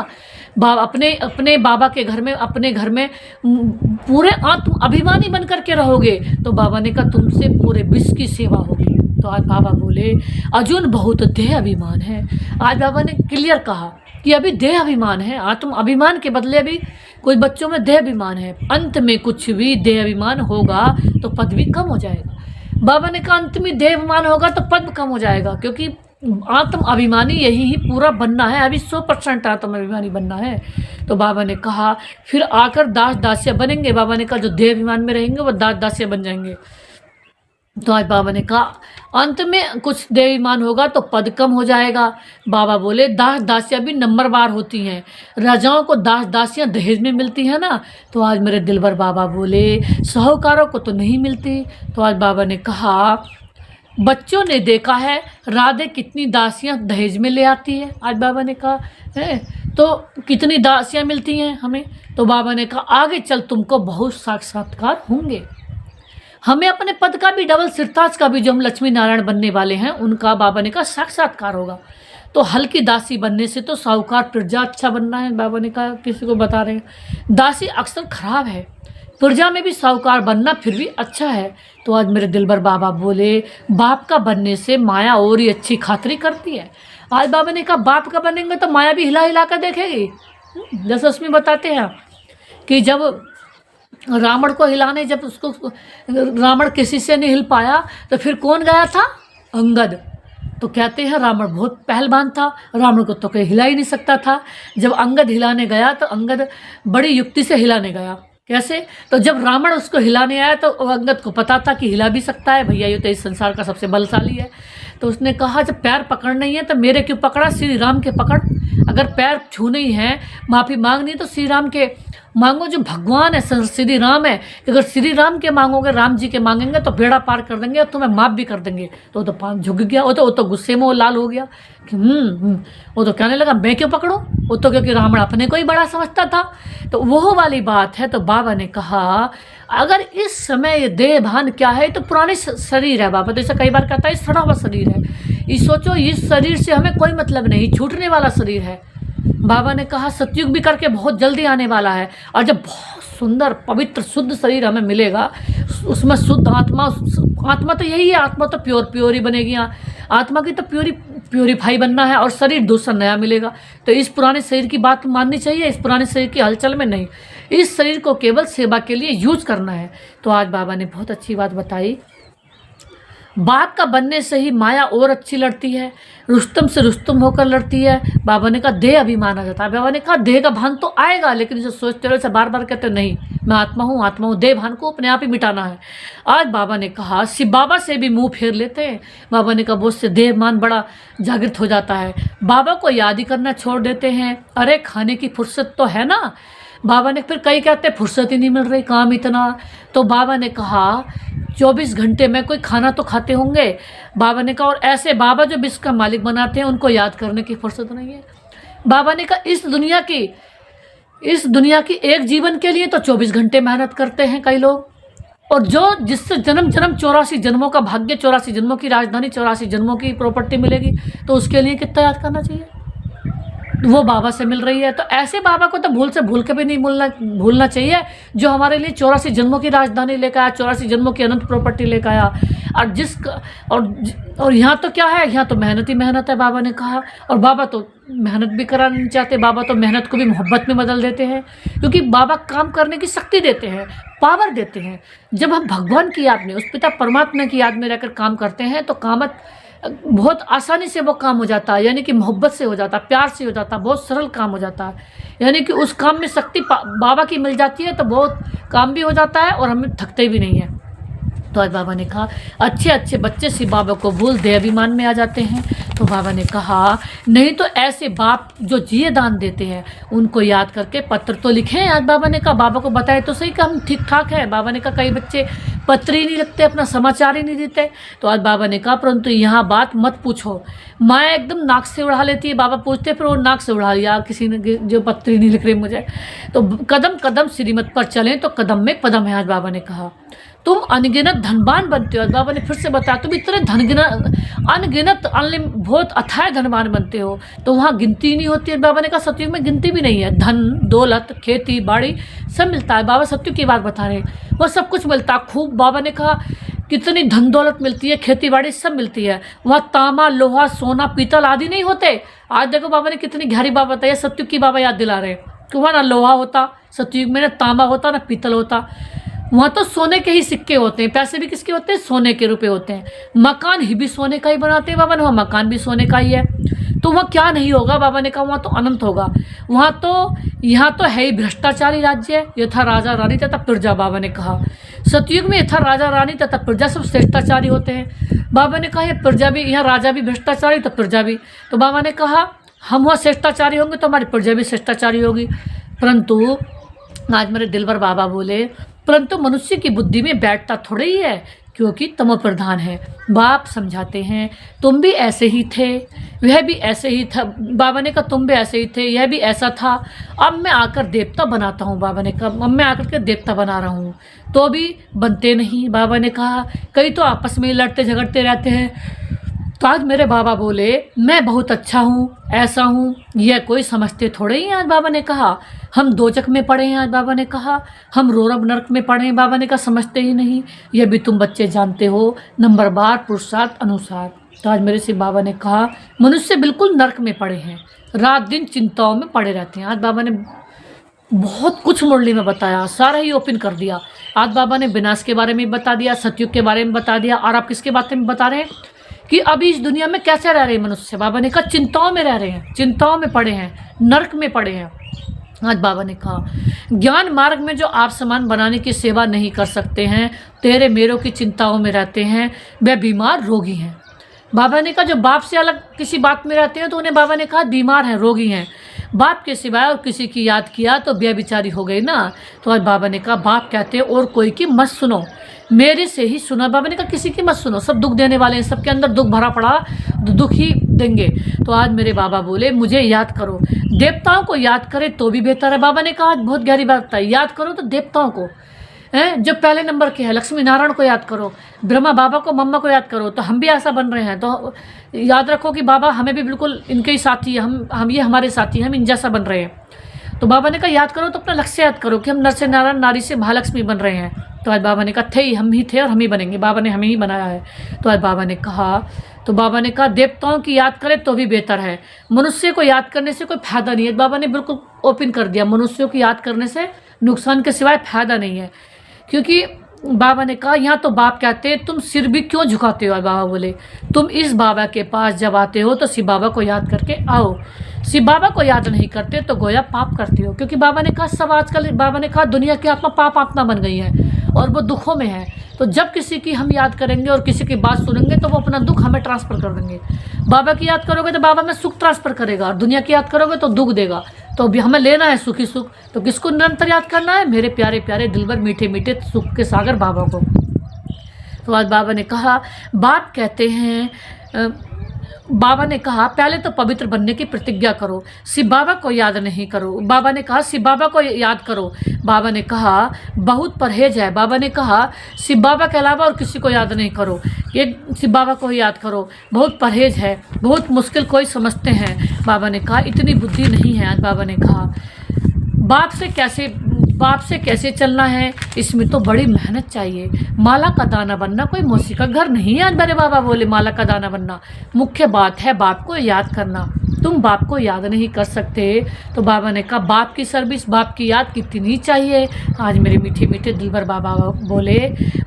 A: अपने बाबा के घर में, अपने घर में पूरे आत्म अभिमानी बन करके रहोगे, तो बाबा ने कहा तुमसे पूरे विश्व की सेवा होगी। तो आज बाबा बोले अर्जुन बहुत देह अभिमान है। आज बाबा ने क्लियर कहा कि अभी देह अभिमान है, आत्म अभिमान के बदले अभी कोई बच्चों में देह अभिमान है। अंत में कुछ भी देह अभिमान होगा तो पद भी कम हो जाएगा। बाबा ने कहा अंत में देह अभिमान होगा तो पद कम हो जाएगा, क्योंकि आत्म अभिमानी यही ही पूरा बनना है, अभी 100% आत्म अभिमानी बनना है। तो बाबा ने कहा फिर आकर दास दासिया बनेंगे। बाबा ने कहा जो देह अभिमान में रहेंगे वो दास दासिया बन जाएंगे। तो आज बाबा ने कहा अंत में कुछ देवीमान होगा तो पद कम हो जाएगा। बाबा बोले दास दासियाँ भी नंबरवार होती हैं, राजाओं को दास दासियाँ दहेज में मिलती हैं ना। तो आज मेरे दिलबर बाबा बोले साहूकारों को तो नहीं मिलती। तो आज बाबा ने कहा बच्चों ने देखा है राधे कितनी दासियाँ दहेज में ले आती है। आज बाबा ने कहा है तो कितनी दासियाँ मिलती हैं हमें। तो बाबा ने कहा आगे चल तुमको बहुत साक्षात्कार होंगे। हमें अपने पद का भी, डबल सिरताज का भी, जो हम लक्ष्मी नारायण बनने वाले हैं उनका बाबा ने कहा साक्षात्कार होगा। तो हल्की दासी बनने से तो साहूकार प्रजा अच्छा बनना है। बाबा ने कहा किसी को बता रहे हैं दासी अक्सर खराब है, प्रजा में भी साहूकार बनना फिर भी अच्छा है। तो आज मेरे दिलबर बाबा बोले बाप का बनने से माया और ही अच्छी खातरी करती है। आज बाबा ने कहा बाप का बनेंगे तो माया भी हिला हिला कर देखेगी। जैसे उसमें बताते हैं कि जब रावण को हिलाने, जब उसको रावण किसी से नहीं हिल पाया तो फिर कौन गया था? अंगद। तो कहते हैं रावण बहुत पहलवान था, रावण को तो कोई हिला ही नहीं सकता था। जब अंगद हिलाने गया तो अंगद बड़ी युक्ति से हिलाने गया। कैसे? तो जब रावण उसको हिलाने आया तो अंगद को पता था कि हिला भी सकता है, भैया ये तो इस संसार का सबसे बलशाली है। तो उसने कहा जब पैर पकड़ना ही है तो मेरे क्यों पकड़ा, श्री राम के पकड़। अगर पैर छूने ही है, माफ़ी मांगनी है तो श्री राम के मांगो, जो भगवान है, श्री राम है। कि अगर श्री राम के मांगोगे, राम जी के मांगेंगे तो बेड़ा पार कर देंगे और तुम्हें माफ़ भी कर देंगे। तो पाँव झुक गया, वो तो गुस्से में वो लाल हो गया कि वो तो कहने लगा मैं क्यों पकड़ूं, वो तो क्योंकि रावण अपने को ही बड़ा समझता था। तो वो वाली बात है। तो बाबा ने कहा अगर इस समय ये देह भान क्या है, तो पुराने शरीर है। बाबा तो ऐसा कई बार कहता है सड़ा हुआ शरीर है, ये सोचो इस शरीर से हमें कोई मतलब नहीं, छूटने वाला शरीर है। बाबा ने कहा सतयुग भी करके बहुत जल्दी आने वाला है, और जब बहुत सुंदर पवित्र शुद्ध शरीर हमें मिलेगा, उसमें शुद्ध आत्मा, आत्मा तो यही है, आत्मा तो प्योर ही बनेगी। आत्मा की तो प्योरीफाई बनना है, और शरीर दूसरा नया मिलेगा। तो इस पुराने शरीर की बात माननी चाहिए, इस पुराने शरीर की हलचल में नहीं, इस शरीर को केवल सेवा के लिए यूज करना है। तो आज बाबा ने बहुत अच्छी बात बताई। बाप का बनने से ही माया और अच्छी लड़ती है, रुस्तम से रुस्तम होकर लड़ती है। बाबा ने कहा देह अभिमान आ जाता है। बाबा ने कहा देह का भान तो आएगा, लेकिन इसे सोचते रहो, इसे बार बार कहते नहीं मैं आत्मा हूँ, देह भान को अपने आप ही मिटाना है। आज बाबा ने कहा शिव बाबा से भी मुंह फेर लेते हैं। बाबा ने कहा वो उससे देह मान बड़ा जागृत हो जाता है, बाबा को याद ही करना छोड़ देते हैं। अरे खाने की फुर्सत तो है ना। बाबा ने फिर कई कहते फुर्सत ही नहीं मिल रही, काम इतना। तो बाबा ने कहा 24 घंटे में कोई खाना तो खाते होंगे। बाबा ने कहा और ऐसे बाबा जो विश्व का मालिक बनाते हैं उनको याद करने की फुर्सत नहीं है। बाबा ने कहा इस दुनिया की एक जीवन के लिए तो 24 घंटे मेहनत करते हैं कई लोग, और जो जिससे जन्म 84 जन्मों का भाग्य, 84 जन्मों की राजधानी, 84 जन्मों की प्रॉपर्टी मिलेगी, तो उसके लिए कितना याद करना चाहिए, वो बाबा से मिल रही है। तो ऐसे बाबा को तो भूल के भी नहीं भूलना चाहिए, जो हमारे लिए 84 जन्मों की राजधानी लेकर आया, 84 जन्मों की अनंत प्रॉपर्टी लेकर आया। और यहाँ तो क्या है, यहाँ तो मेहनत ही मेहनत है। बाबा ने कहा, और बाबा तो मेहनत भी कराना नहीं चाहते, बाबा तो मेहनत को भी मोहब्बत में बदल देते हैं, क्योंकि बाबा काम करने की शक्ति देते हैं, पावर देते हैं। जब हम भगवान की याद में, उस पिता परमात्मा की याद में रहकर काम करते हैं तो कामत बहुत आसानी से वो काम हो जाता है, यानी कि मोहब्बत से हो जाता है, प्यार से हो जाता है, बहुत सरल काम हो जाता है। यानी कि उस काम में शक्ति बाबा की मिल जाती है तो बहुत काम भी हो जाता है और हमें थकते भी नहीं है। तो आज बाबा ने कहा अच्छे अच्छे बच्चे शिव बाबा को भूल दे अभिमान में आ जाते हैं। तो बाबा ने कहा नहीं तो ऐसे बाप जो जिए दान देते हैं उनको याद करके पत्र तो लिखें। आज बाबा ने कहा बाबा को बताए तो सही कि हम ठीक ठाक है। बाबा ने कहा कई बच्चे पत्र ही नहीं लिखते, अपना समाचार ही नहीं देते। तो आज बाबा ने कहा परंतु यहाँ बात मत पूछो, माया एकदम नाक से उड़ा लेती है। बाबा पूछते फिर वो नाक से उड़ा लिया किसी ने जो पत्र ही नहीं लिख रहे मुझे। तो कदम कदम श्रीमत पर चलें तो कदम में पदम है। आज बाबा ने कहा तुम अनगिनत धनवान बनते हो। बाबा ने फिर से बताया तुम इतने अनगिनत बहुत अथाह धनवान बनते हो, तो वहाँ गिनती नहीं होती है। बाबा ने कहा सतयुग में गिनती भी नहीं है, धन दौलत खेती बाड़ी सब मिलता है। बाबा सतयुग की बात बता रहे, वो सब कुछ मिलता है खूब। बाबा ने कहा कितनी धन दौलत मिलती है, खेती बाड़ी सब मिलती है। वहाँ तांबा लोहा सोना पीतल आदि नहीं होते। आज देखो बाबा ने कितनी गहरी बात बताई, सतयुग की बाबा याद दिला रहे कि वहाँ ना लोहा होता सतयुग में, ना तांबा होता ना पीतल होता। वहाँ तो सोने के ही सिक्के होते हैं, पैसे भी किसके होते हैं, सोने के रुपए होते हैं। मकान ही भी सोने का ही बनाते हैं बाबा ने, वहाँ मकान भी सोने का ही है। तो वहाँ क्या नहीं होगा, बाबा ने कहा वहाँ तो अनंत होगा। वहाँ तो यहाँ तो है ही भ्रष्टाचारी राज्य है, यथा राजा रानी तथा प्रजा। बाबा ने कहा सतयुग में यथा राजा रानी तथा प्रजा सब श्रेष्ठाचारी होते हैं। बाबा ने कहा ये प्रजा भी, यहाँ राजा भी भ्रष्टाचारी तो प्रजा भी। तो बाबा ने कहा हम वहाँ श्रेष्ठाचारी होंगे तो हमारी प्रजा भी श्रेष्ठाचारी होगी। परंतु आज मेरे दिलबर बाबा बोले परंतु मनुष्य की बुद्धि में बैठता थोड़ा ही है, क्योंकि तमो प्रधान है। बाप समझाते हैं तुम भी ऐसे ही थे, वह भी ऐसे ही था। बाबा ने कहा तुम भी ऐसे ही थे, यह भी ऐसा था। अब मैं आकर देवता बनाता हूँ। बाबा ने कहा अब मैं आकर के देवता बना रहा हूँ, तो भी बनते नहीं। बाबा ने कहा कई तो आपस में लड़ते झगड़ते रहते हैं। तो आज मेरे बाबा बोले मैं बहुत अच्छा हूँ, ऐसा हूँ, यह कोई समझते थोड़े ही। आज बाबा ने कहा हम दोजक में पढ़े हैं। आज बाबा ने कहा हम रोरब नरक में पढ़े हैं। बाबा ने कहा समझते ही नहीं, यह भी तुम बच्चे जानते हो, नंबर बार पुरुषार्थ अनुसार। तो आज मेरे से बाबा ने कहा मनुष्य बिल्कुल नरक में पड़े हैं, रात दिन चिंताओं में पड़े रहते हैं। आज बाबा ने बहुत कुछ मुरली में बताया, सारा ही ओपन कर दिया। आज बाबा ने विनाश के बारे में बता दिया, सतयुग के बारे में बता दिया, और आप किसके बारे में बता रहे हैं कि अभी इस दुनिया में कैसे रह रहे हैं मनुष्य। बाबा ने कहा चिंताओं में रह रहे हैं, चिंताओं में पड़े हैं, नरक में पड़े हैं। आज बाबा ने कहा ज्ञान मार्ग में जो आप समान बनाने की सेवा नहीं कर सकते हैं, तेरे मेरों की चिंताओं में रहते हैं, वे बीमार रोगी हैं। बाबा ने कहा जो बाप से अलग किसी बात में रहते हैं तो उन्हें बाबा ने कहा बीमार हैं, रोगी हैं। बाप के सिवाय और किसी की याद किया तो बेबिचारी हो गई ना। तो आज बाबा ने कहा बाप कहते हैं और कोई की मत सुनो, मेरे से ही सुना। बाबा ने कहा किसी की मत सुनो, सब दुख देने वाले हैं, सबके अंदर दुख भरा पड़ा, दुख ही देंगे। तो आज मेरे बाबा बोले मुझे याद करो, देवताओं को याद करे तो भी बेहतर है। बाबा ने कहा आज बहुत गहरी बात बताई, याद करो तो देवताओं को हैं जो पहले नंबर के हैं, लक्ष्मी नारायण को याद करो, ब्रह्मा बाबा को, मम्मा को याद करो। तो हम भी ऐसा बन रहे हैं, तो याद रखो कि बाबा हमें भी बिल्कुल इनके ही साथी है, हम ये हमारे साथी हैं, हम इन जैसा बन रहे हैं। तो बाबा ने कहा याद करो तो अपना लक्ष्य याद करो कि हम नर से नारायण, नारी से महालक्ष्मी बन रहे हैं। तो आज बाबा ने कहा थे ही, हम ही थे और हम ही बनेंगे, बाबा ने हमें ही बनाया है। तो आज बाबा ने कहा देवताओं की याद करें तो भी बेहतर है, मनुष्य को याद करने से कोई फायदा नहीं है। बाबा ने बिल्कुल ओपन कर दिया, मनुष्यों की याद करने से नुकसान के सिवाय फायदा नहीं है। क्योंकि बाबा ने कहा यहाँ तो बाप कहते हैं तुम सिर भी क्यों झुकाते हो। बाबा बोले तुम इस बाबा के पास जब आते हो तो शिव बाबा को याद करके आओ, शिव बाबा को याद नहीं करते तो गोया पाप करते हो। क्योंकि बाबा ने कहा सब आजकल, बाबा ने कहा दुनिया की आत्मा पाप आत्मा बन गई है और वो दुखों में है। तो जब किसी की हम याद करेंगे और किसी की बात सुनेंगे तो वो अपना दुख हमें ट्रांसफ़र कर देंगे। बाबा की याद करोगे तो बाबा में सुख ट्रांसफ़र करेगा, और दुनिया की याद करोगे तो दुख देगा। तो अभी हमें लेना है सुखी सुख, तो किसको निरंतर याद करना है, मेरे प्यारे प्यारे दिलबर मीठे मीठे सुख के सागर बाबा को। तो आज बाबा ने कहा बाप कहते हैं, बाबा ने कहा पहले तो पवित्र बनने की प्रतिज्ञा करो, शिव बाबा को याद नहीं करो। बाबा ने कहा शिव बाबा को याद करो। बाबा ने कहा बहुत परहेज है। बाबा ने कहा शिव बाबा के अलावा और किसी को याद नहीं करो, ये शिव बाबा को ही याद करो, बहुत परहेज है, बहुत मुश्किल कोई समझते हैं। बाबा ने कहा इतनी बुद्धि नहीं है। आज बाबा ने कहा बाप से कैसे चलना है, इसमें तो बड़ी मेहनत चाहिए। माला का दाना बनना कोई मौसी का घर नहीं है। आज मेरे बाबा बोले माला का दाना बनना, मुख्य बात है बाप को याद करना। तुम बाप को याद नहीं कर सकते तो बाबा ने कहा बाप की सर्विस, बाप की याद कितनी चाहिए। आज मेरे मीठे मीठे दिलबर बाबा बोले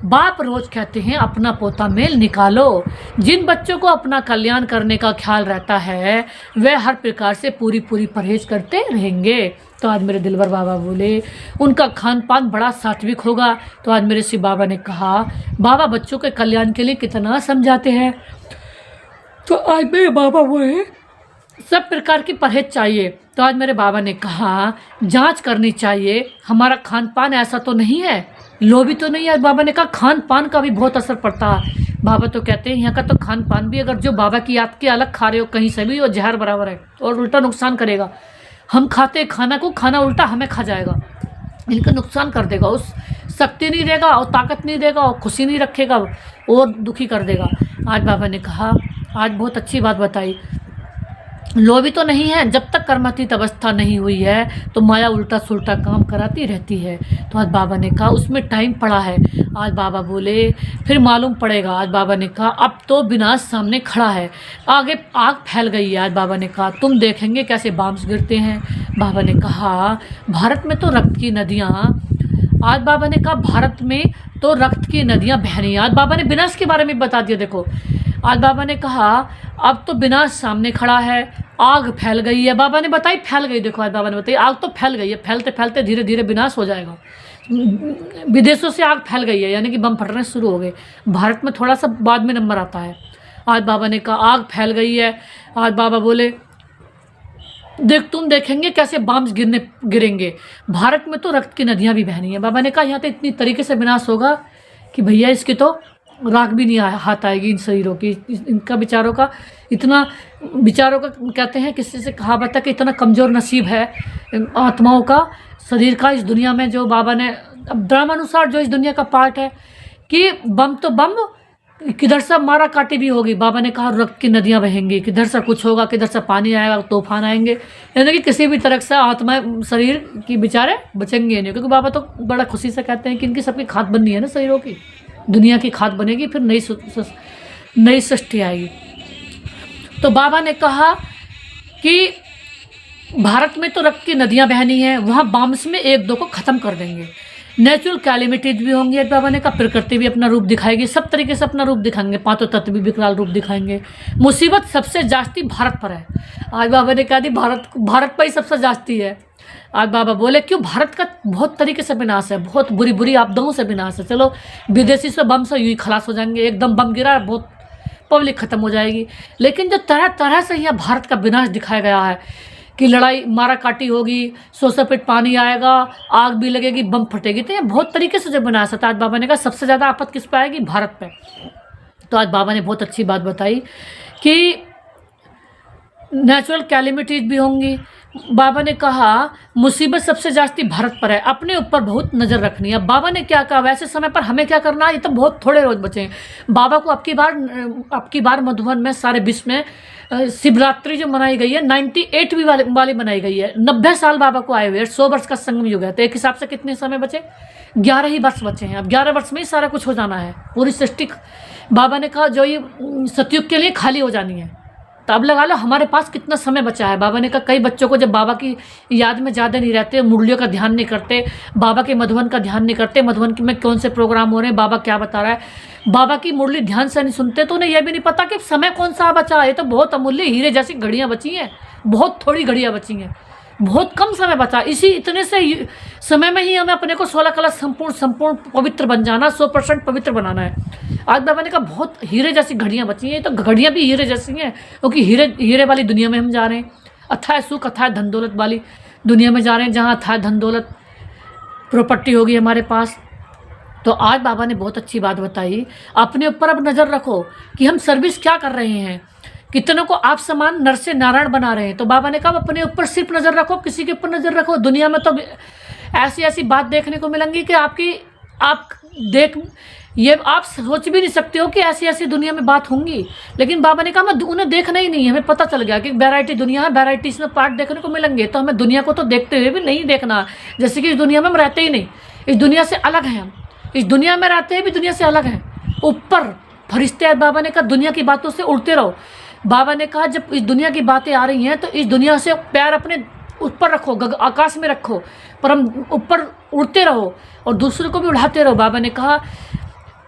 A: बाप रोज कहते हैं अपना पोता मेल निकालो। जिन बच्चों को अपना कल्याण करने का ख्याल रहता है वे हर प्रकार से पूरी परहेज करते रहेंगे। तो आज मेरे दिलबर बाबा बोले उनका खान पान बड़ा सात्विक होगा। तो आज मेरे शिव बाबा ने कहा बाबा बच्चों के कल्याण के लिए कितना समझाते हैं। तो आज मेरे बाबा बोले सब प्रकार की परहेज चाहिए। तो आज मेरे बाबा ने कहा जांच करनी चाहिए, हमारा खान पान ऐसा तो नहीं है, लोभी तो नहीं है। बाबा ने कहा खान पान का भी बहुत असर पड़ता है। बाबा तो कहते हैं यहाँ का तो खान पान भी अगर जो बाबा की याद के अलग खा रहे हो कहीं से भी, वो जहर बराबर है और उल्टा नुकसान करेगा। हम खाते खाना को, खाना उल्टा हमें खा जाएगा, इनका नुकसान कर देगा, उस शक्ति नहीं देगा और ताकत नहीं देगा और खुशी नहीं रखेगा और दुखी कर देगा। आज बाबा ने कहा आज बहुत अच्छी बात बताई, लोभी तो नहीं है, जब तक कर्मातीत अवस्था नहीं हुई है तो माया उल्टा सुल्टा काम कराती रहती है। तो आज बाबा ने कहा उसमें टाइम पड़ा है। आज बाबा बोले फिर मालूम पड़ेगा। आज बाबा ने कहा अब तो विनाश सामने खड़ा है, आगे आग फैल गई है। आज बाबा ने कहा तुम देखेंगे कैसे बॉम्ब्स गिरते हैं। बाबा ने कहा भारत में तो रक्त की नदियाँ, आज बाबा ने कहा भारत में तो रक्त की नदियाँ बह रही हैं। आज बाबा ने विनाश के बारे में बता दिया। देखो आज बाबा ने कहा अब तो विनाश सामने खड़ा है, आग फैल गई है। बाबा ने बताई फैल गई। देखो आज बाबा ने बताई आग तो फैल गई है, फैलते फैलते धीरे धीरे विनाश हो जाएगा। विदेशों से आग फैल गई है, यानी कि बम फटने शुरू हो गए। भारत में थोड़ा सा बाद में नंबर आता है। आज बाबा ने कहा आग फैल गई है। आज बाबा बोले तुम देखेंगे कैसे बॉम्ब्स गिरेंगे, भारत में तो रक्त की नदियाँ भी बहनी है। बाबा ने कहा यहाँ तो इतनी तरीके से विनाश होगा कि भैया इसकी तो राख भी नहीं हाथ आएगी इन शरीरों की, इनका विचारों का इतना, विचारों का कहते हैं किसी से कहावत है कि इतना कमज़ोर नसीब है आत्माओं का, शरीर का इस दुनिया में। जो बाबा ने अब ड्रामानुसार जो इस दुनिया का पार्ट है कि बम तो बम, किधर से मारा काटी भी होगी। बाबा ने कहा रक्त की नदियाँ बहेंगी, किधर से कुछ होगा, किधर से पानी आएगा, तूफान आएंगे, यानी कि किसी भी तरह से आत्मा शरीर की बेचारे बचेंगे नहीं। क्योंकि बाबा तो बड़ा खुशी से कहते हैं कि इनकी सबकी खाद बननी है ना, शरीरों की दुनिया की खाद बनेगी, फिर नई सृष्टि आएगी। तो बाबा ने कहा कि भारत में तो रक्त की नदियाँ बहनी हैं, वहाँ बाम्स में एक दो को ख़त्म कर देंगे। नेचुरल कैलेमिटीज भी होंगी, आज बाबा ने कहा प्रकृति भी अपना रूप दिखाएगी, सब तरीके से अपना रूप दिखाएंगे, पांचों तत्व भी विकराल रूप दिखाएंगे। मुसीबत सबसे जास्ती भारत पर है। आज बाबा ने कहा दी भारत पर ही सबसे जास्ती है। आज बाबा बोले क्यों, भारत का बहुत तरीके से विनाश है, बहुत बुरी बुरी आपदाओं से विनाश है। चलो विदेशी से बम से यूँ ही खलास हो जाएंगे, एकदम बम गिरा बहुत पब्लिक खत्म हो जाएगी। लेकिन जो तरह तरह से यहाँ भारत का विनाश दिखाया गया है कि लड़ाई मारा काटी होगी, 100 फीट पानी आएगा, आग भी लगेगी, बम फटेगी, तो ये बहुत तरीके से जो विनाश था। आज बाबा ने कहा सबसे ज़्यादा आफत किस पे आएगी, भारत पे। तो आज बाबा ने बहुत अच्छी बात बताई कि नेचुरल कैलेमिटीज भी होंगी। बाबा ने कहा मुसीबत सबसे जास्ती भारत पर है, अपने ऊपर बहुत नज़र रखनी है। बाबा ने क्या कहा, वैसे समय पर हमें क्या करना है, ये तो बहुत थोड़े रोज बचे हैं। बाबा को अब की बार मधुबन में सारे विश्व में शिवरात्रि जो मनाई गई है 98 भी वाली मनाई गई है। 90 साल बाबा को आए हुए, 100 वर्ष का संगम युग है। तो एक हिसाब से कितने समय बचे, 11 ही वर्ष बचे हैं। अब 11 वर्ष में ही सारा कुछ हो जाना है, पूरी सृष्टि। बाबा ने कहा जो ये सतयुग के लिए खाली हो जानी है। तो अब लगा लो हमारे पास कितना समय बचा है। बाबा ने कहा कई बच्चों को जब बाबा की याद में ज़्यादा नहीं रहते, मुरलियों का ध्यान नहीं करते, बाबा के मधुबन का ध्यान नहीं करते, मधुबन में कौन से प्रोग्राम हो रहे हैं, बाबा क्या बता रहा है, बाबा की मुरली ध्यान से नहीं सुनते, तो उन्हें यह भी नहीं पता कि समय कौन सा बचा है। ये तो बहुत अमूल्य हीरे जैसी घड़ियाँ बची हैं, बहुत थोड़ी घड़ियाँ बची हैं, बहुत कम समय बचा। इसी इतने से समय में ही हमें अपने को 16 कला संपूर्ण पवित्र बन जाना, 100% पवित्र बनाना है। आज बाबा ने कहा बहुत हीरे जैसी घड़ियाँ बची हैं। तो घड़ियाँ भी हीरे जैसी हैं, क्योंकि हीरे वाली दुनिया में हम जा रहे हैं, अथाह सुख अथाह धन दौलत वाली दुनिया में जा रहे हैं, जहाँ अथाह धन दौलत प्रॉपर्टी होगी हमारे पास। तो आज बाबा ने बहुत अच्छी बात बताई, अपने ऊपर अब नज़र रखो कि हम सर्विस क्या कर रहे हैं, कितनों को आप समान नर से नारायण बना रहे हैं। तो बाबा ने कहा अपने ऊपर सिर्फ नज़र रखो, किसी के ऊपर नज़र रखो। दुनिया में तो ऐसी ऐसी बात देखने को मिलेंगी कि आप सोच भी नहीं सकते हो कि ऐसी ऐसी दुनिया में बात होंगी। लेकिन बाबा ने कहा मैं उन्हें देखना ही नहीं है, हमें पता चल गया कि वैरायटी दुनिया है, वैरायटीज में पार्ट देखने को मिलेंगे। तो हमें दुनिया को तो देखते हुए भी नहीं देखना, जैसे कि इस दुनिया में हम रहते ही नहीं, इस दुनिया से अलग हैं हम, इस दुनिया में रहते हैं भी दुनिया से अलग हैं, ऊपर फरिश्ते। बाबा ने कहा दुनिया की बातों से उड़ते रहो। बाबा ने कहा जब इस दुनिया की बातें आ रही हैं तो इस दुनिया से पैर अपने ऊपर रखो, आकाश में रखो, पर हम ऊपर उड़ते रहो और दूसरों को भी उड़ाते रहो। बाबा ने कहा